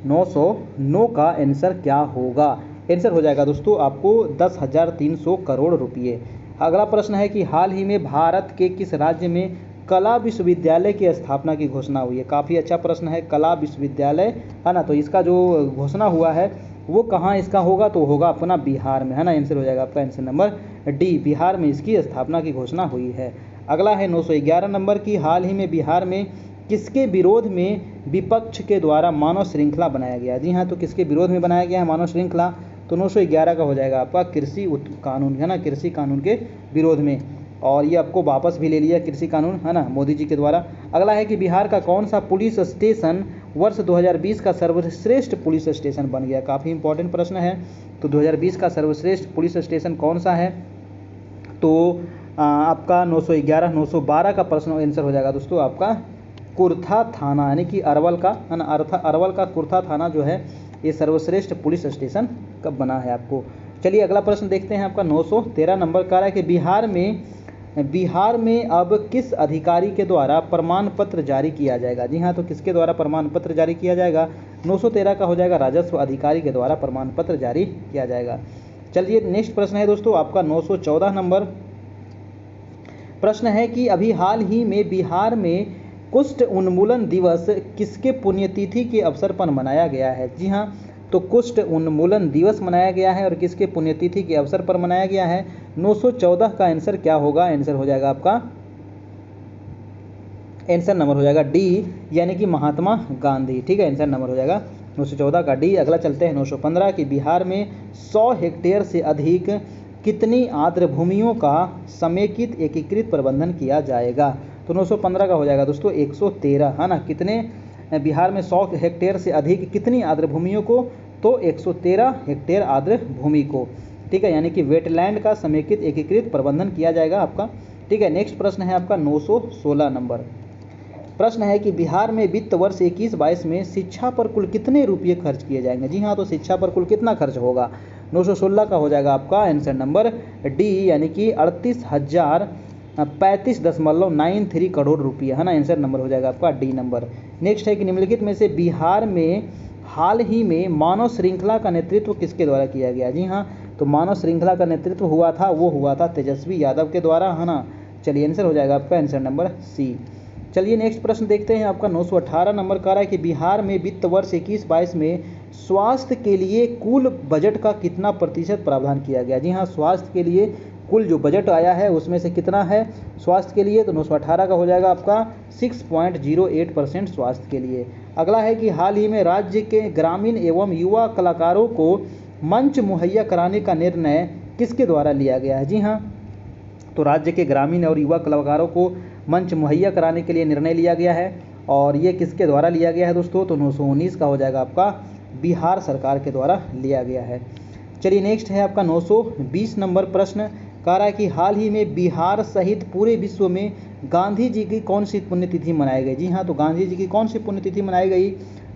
909 का आंसर क्या होगा? आंसर हो जाएगा दोस्तों आपको 10,300 करोड़ रुपये। अगला प्रश्न है कि हाल ही में भारत के किस राज्य में कला विश्वविद्यालय की स्थापना की घोषणा हुई है? काफ़ी अच्छा प्रश्न है, कला विश्वविद्यालय, है ना। तो इसका जो घोषणा हुआ है वो कहाँ इसका होगा? तो होगा अपना बिहार में, है ना। आंसर हो जाएगा आपका आंसर नंबर डी, बिहार में इसकी स्थापना की घोषणा हुई है। अगला है 911 नंबर की, हाल ही में बिहार में किसके विरोध में विपक्ष के द्वारा मानव श्रृंखला बनाया गया? जी हाँ, तो किसके विरोध में बनाया गया है मानव श्रृंखला? तो 911 का हो जाएगा आपका कृषि कानून, है ना, कृषि कानून के विरोध में, और ये आपको वापस भी ले लिया कृषि कानून, है ना, मोदी जी के द्वारा। अगला है कि बिहार का कौन सा पुलिस स्टेशन वर्ष 2020 का सर्वश्रेष्ठ पुलिस स्टेशन बन गया? काफ़ी इंपॉर्टेंट प्रश्न है। तो 2020 का सर्वश्रेष्ठ पुलिस स्टेशन कौन सा है? तो आपका 911 912 का प्रश्न आंसर हो जाएगा दोस्तों आपका कुर्था थाना, यानी कि अरवल का, है ना, अरवल का कुर्था थाना जो है ये सर्वश्रेष्ठ पुलिस स्टेशन कब बना है आपको। चलिए अगला प्रश्न देखते हैं आपका 913 नंबर का है कि बिहार में अब किस अधिकारी के द्वारा प्रमाण पत्र जारी किया जाएगा? जी हाँ, तो किसके द्वारा प्रमाण पत्र जारी किया जाएगा? 913 का हो जाएगा राजस्व अधिकारी के द्वारा प्रमाण पत्र जारी किया जाएगा। चलिए नेक्स्ट प्रश्न है दोस्तों आपका 914 नंबर प्रश्न है कि अभी हाल ही में बिहार में कुष्ठ उन्मूलन दिवस किसके पुण्यतिथि के अवसर पर मनाया गया है? जी हाँ, तो कुष्ठ उन्मूलन दिवस मनाया गया है और किसके पुण्यतिथि के अवसर पर मनाया गया है? 914 का आंसर क्या होगा? आंसर हो जाएगा आपका आंसर नंबर हो जाएगा डी, यानी कि महात्मा गांधी, ठीक है, आंसर नंबर हो जाएगा 914 का डी। अगला चलते हैं 915 कि बिहार में 100 हेक्टेयर से अधिक कितनी आर्द्र भूमियों का समेकित एकीकृत प्रबंधन किया जाएगा? तो 915 का हो जाएगा दोस्तों 113, है ना। कितने बिहार में 100 हेक्टेयर से अधिक कितनी आर्द्र भूमियों को? तो 113 हेक्टेयर आर्द्र भूमि को, ठीक है, यानी कि वेटलैंड का समेकित एकीकृत प्रबंधन किया जाएगा आपका, ठीक है। नेक्स्ट प्रश्न है आपका 916 नंबर प्रश्न है कि बिहार में वित्त वर्ष 21-22 में शिक्षा पर कुल कितने रुपये खर्च किए जाएंगे? जी हाँ, तो शिक्षा पर कुल कितना खर्च होगा? 916 का हो जाएगा आपका आंसर नंबर डी, यानी कि 38,035.93 करोड़ रुपये, है ना। आंसर नंबर हो जाएगा आपका डी नंबर। नेक्स्ट है कि निम्नलिखित में से बिहार में हाल ही में मानव श्रृंखला का नेतृत्व किसके द्वारा किया गया? जी हाँ, तो मानव श्रृंखला का नेतृत्व हुआ था तेजस्वी यादव के द्वारा, है ना। चलिए आंसर हो जाएगा आपका आंसर नंबर सी। चलिए नेक्स्ट प्रश्न देखते हैं। आपका 918 नंबर का रहा है कि बिहार में वित्त वर्ष 21-22 में स्वास्थ्य के लिए कुल बजट का कितना प्रतिशत प्रावधान किया गया। जी हाँ, स्वास्थ्य के लिए कुल जो बजट आया है उसमें से कितना है स्वास्थ्य के लिए, तो 918 का हो जाएगा आपका 6.08% स्वास्थ्य के लिए। अगला है कि हाल ही में राज्य के ग्रामीण एवं युवा कलाकारों को मंच मुहैया कराने का निर्णय किसके द्वारा लिया गया है। जी हाँ, तो राज्य के ग्रामीण और युवा कलाकारों को मंच मुहैया कराने के लिए निर्णय लिया गया है, और ये किसके द्वारा लिया गया है दोस्तों, तो 919 का हो जाएगा आपका बिहार सरकार के द्वारा लिया गया है। चलिए नेक्स्ट है आपका 920 नंबर प्रश्न कह रहा है कि हाल ही में बिहार सहित पूरे विश्व में गांधी जी की कौन सी पुण्यतिथि मनाई गई। जी हाँ, तो गांधी जी की कौन सी पुण्यतिथि मनाई गई,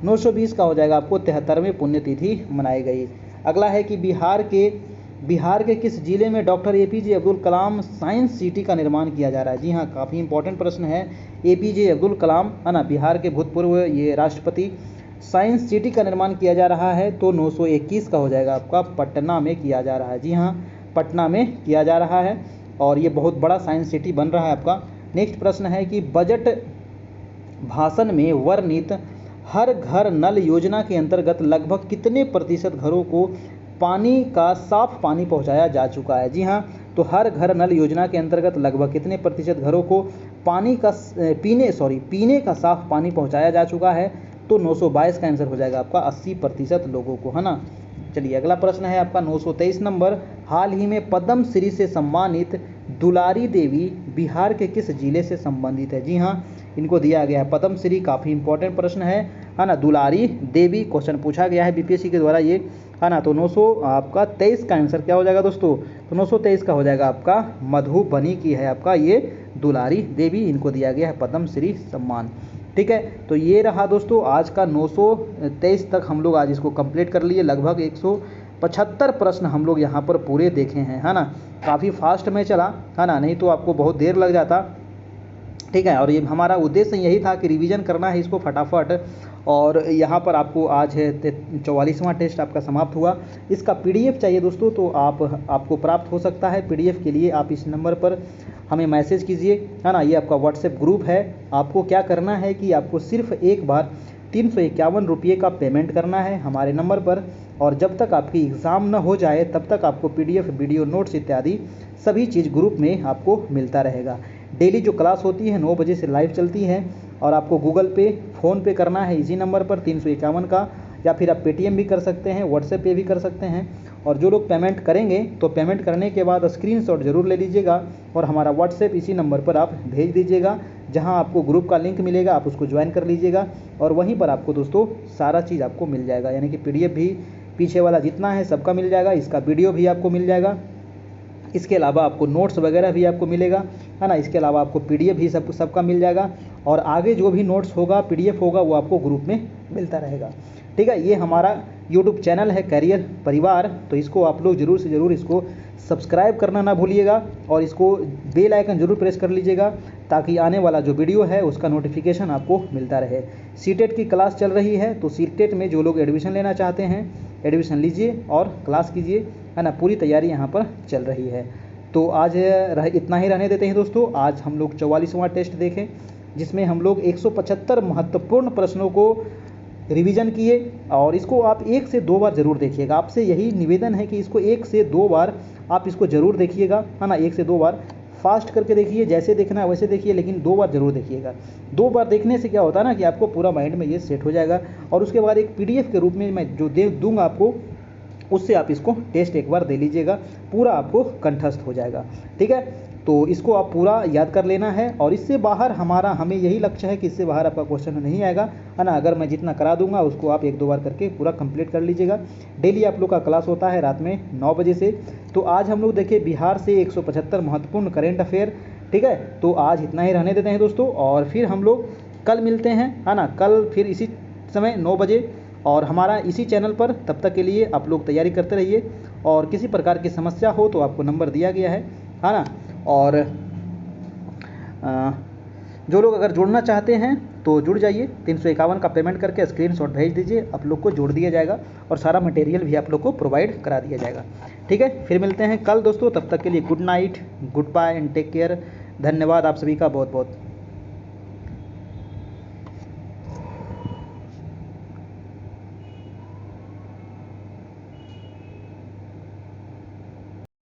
920 का हो जाएगा आपको 73वें पुण्यतिथि मनाई गई। अगला है कि बिहार के किस जिले में doctor APJ Abdul Kalam science city का निर्माण किया जा रहा है। जी हाँ, काफ़ी इंपॉर्टेंट प्रश्न है। एपीजे अब्दुल कलाम है ना, बिहार के भूतपूर्व ये राष्ट्रपति, साइंस सिटी का निर्माण किया जा रहा है, तो 921 का हो जाएगा आपका पटना में किया जा रहा है। जी हाँ, पटना में किया जा रहा है और ये बहुत बड़ा साइंस सिटी बन रहा है आपका। नेक्स्ट प्रश्न है कि बजट भाषण में वर्णित हर घर नल योजना के अंतर्गत लगभग कितने प्रतिशत घरों को पानी का साफ पानी पहुंचाया जा चुका है। जी हाँ, तो हर घर नल योजना के अंतर्गत लगभग कितने प्रतिशत घरों को पानी का पीने का साफ पानी पहुंचाया जा चुका है, तो 922 का आंसर हो जाएगा आपका 80% लोगों को, है ना। चलिए अगला प्रश्न है आपका 923 नंबर। हाल ही में पद्म श्री से सम्मानित दुलारी देवी बिहार के किस जिले से संबंधित है। जी हाँ, इनको दिया गया है पद्म श्री, काफ़ी इंपॉर्टेंट प्रश्न है ना। दुलारी देवी क्वेश्चन पूछा गया है बीपीएससी के द्वारा ये, है ना। तो 923 का आंसर क्या हो जाएगा दोस्तों, तो 923 का हो जाएगा आपका मधुबनी की है आपका ये दुलारी देवी, इनको दिया गया है पद्म श्री सम्मान। ठीक है, तो ये रहा दोस्तों आज का 923 तक हम लोग आज इसको कंप्लीट कर लिए। लगभग 175 प्रश्न हम लोग यहाँ पर पूरे देखे हैं, है ना। काफ़ी फास्ट में चला, है ना, नहीं तो आपको बहुत देर लग जाता। ठीक है, और ये हमारा उद्देश्य यही था कि रिवीजन करना है इसको फटाफट। और यहाँ पर आपको आज है 44वां टेस्ट आपका समाप्त हुआ। इसका पीडीएफ चाहिए दोस्तों, तो आपको प्राप्त हो सकता है। पीडीएफ के लिए आप इस नंबर पर हमें मैसेज कीजिए, है ना। ये आपका व्हाट्सएप ग्रुप है। आपको क्या करना है कि आपको सिर्फ एक बार 351 रुपये का पेमेंट करना है हमारे नंबर पर, और जब तक आपकी एग्ज़ाम न हो जाए तब तक आपको पीडीएफ, वीडियो नोट्स इत्यादि सभी चीज़ ग्रुप में आपको मिलता रहेगा। डेली जो क्लास होती है 9 बजे से लाइव चलती है, और आपको गूगल पे, फ़ोन पे करना है इसी नंबर पर 351 का, या फिर आप पेटीएम भी कर सकते हैं, व्हाट्सएप पे भी कर सकते हैं। और जो लोग पेमेंट करेंगे तो पेमेंट करने के बाद स्क्रीनशॉट ज़रूर ले लीजिएगा और हमारा व्हाट्सएप इसी नंबर पर आप भेज दीजिएगा, जहां आपको ग्रुप का लिंक मिलेगा, आप उसको ज्वाइन कर लीजिएगा और वहीं पर आपको दोस्तों सारा चीज़ आपको मिल जाएगा। यानी कि पीडीएफ भी पीछे वाला जितना है सबका मिल जाएगा, इसका वीडियो भी आपको मिल जाएगा, इसके अलावा आपको नोट्स वगैरह भी आपको मिलेगा, है ना। इसके अलावा आपको पीडीएफ भी सबका मिल जाएगा, और आगे जो भी नोट्स होगा, पीडीएफ होगा, वो आपको ग्रुप में मिलता रहेगा। ठीक है, ये हमारा यूट्यूब चैनल है कैरियर परिवार, तो इसको आप लोग ज़रूर से ज़रूर इसको सब्सक्राइब करना ना भूलिएगा, और इसको बेल आइकन ज़रूर प्रेस कर लीजिएगा, ताकि आने वाला जो वीडियो है उसका नोटिफिकेशन आपको मिलता रहे। सीटेट की क्लास चल रही है, तो सीटेट में जो लोग एडमिशन लेना चाहते हैं एडमिशन लीजिए और क्लास कीजिए, है ना। पूरी तैयारी यहाँ पर चल रही है। तो आज इतना ही रहने देते हैं दोस्तों। आज हम लोग 44वां टेस्ट देखें, जिसमें हम लोग 175 महत्वपूर्ण प्रश्नों को रिवीजन किए, और इसको आप 1 से 2 बार ज़रूर देखिएगा। आपसे यही निवेदन है कि इसको 1 से 2 बार आप इसको ज़रूर देखिएगा, है ना। 1 से 2 बार फास्ट करके देखिए, जैसे देखना है वैसे देखिए, लेकिन 2 बार ज़रूर देखिएगा। 2 बार देखने से क्या होता है ना, कि आपको पूरा माइंड में ये सेट हो जाएगा, और उसके बाद एक पीडीएफ के रूप में मैं जो दे दूँगा आपको, उससे आप इसको टेस्ट एक बार दे लीजिएगा, पूरा आपको कंठस्थ हो जाएगा। ठीक है, तो इसको आप पूरा याद कर लेना है, और इससे बाहर हमें यही लक्ष्य है कि इससे बाहर आपका क्वेश्चन नहीं आएगा, है ना। अगर मैं जितना करा दूंगा उसको आप 1-2 बार करके पूरा कंप्लीट कर लीजिएगा। डेली आप लोग का क्लास होता है रात में 9 बजे से। तो आज हम लोग देखें बिहार से 175 महत्वपूर्ण करेंट अफेयर। ठीक है, तो आज इतना ही रहने देते हैं दोस्तों, और फिर हम लोग कल मिलते हैं, है ना। कल फिर इसी समय 9 बजे और हमारा इसी चैनल पर। तब तक के लिए आप लोग तैयारी करते रहिए, और किसी प्रकार की समस्या हो तो आपको नंबर दिया गया है ना। और जो लोग अगर जुड़ना चाहते हैं तो जुड़ जाइए, 351 का पेमेंट करके स्क्रीनशॉट भेज दीजिए, आप लोग को जोड़ दिया जाएगा और सारा मटेरियल भी आप लोग को प्रोवाइड करा दिया जाएगा। ठीक है, फिर मिलते हैं कल दोस्तों। तब तक के लिए good night, goodbye and take care. धन्यवाद आप सभी का बहुत बहुत।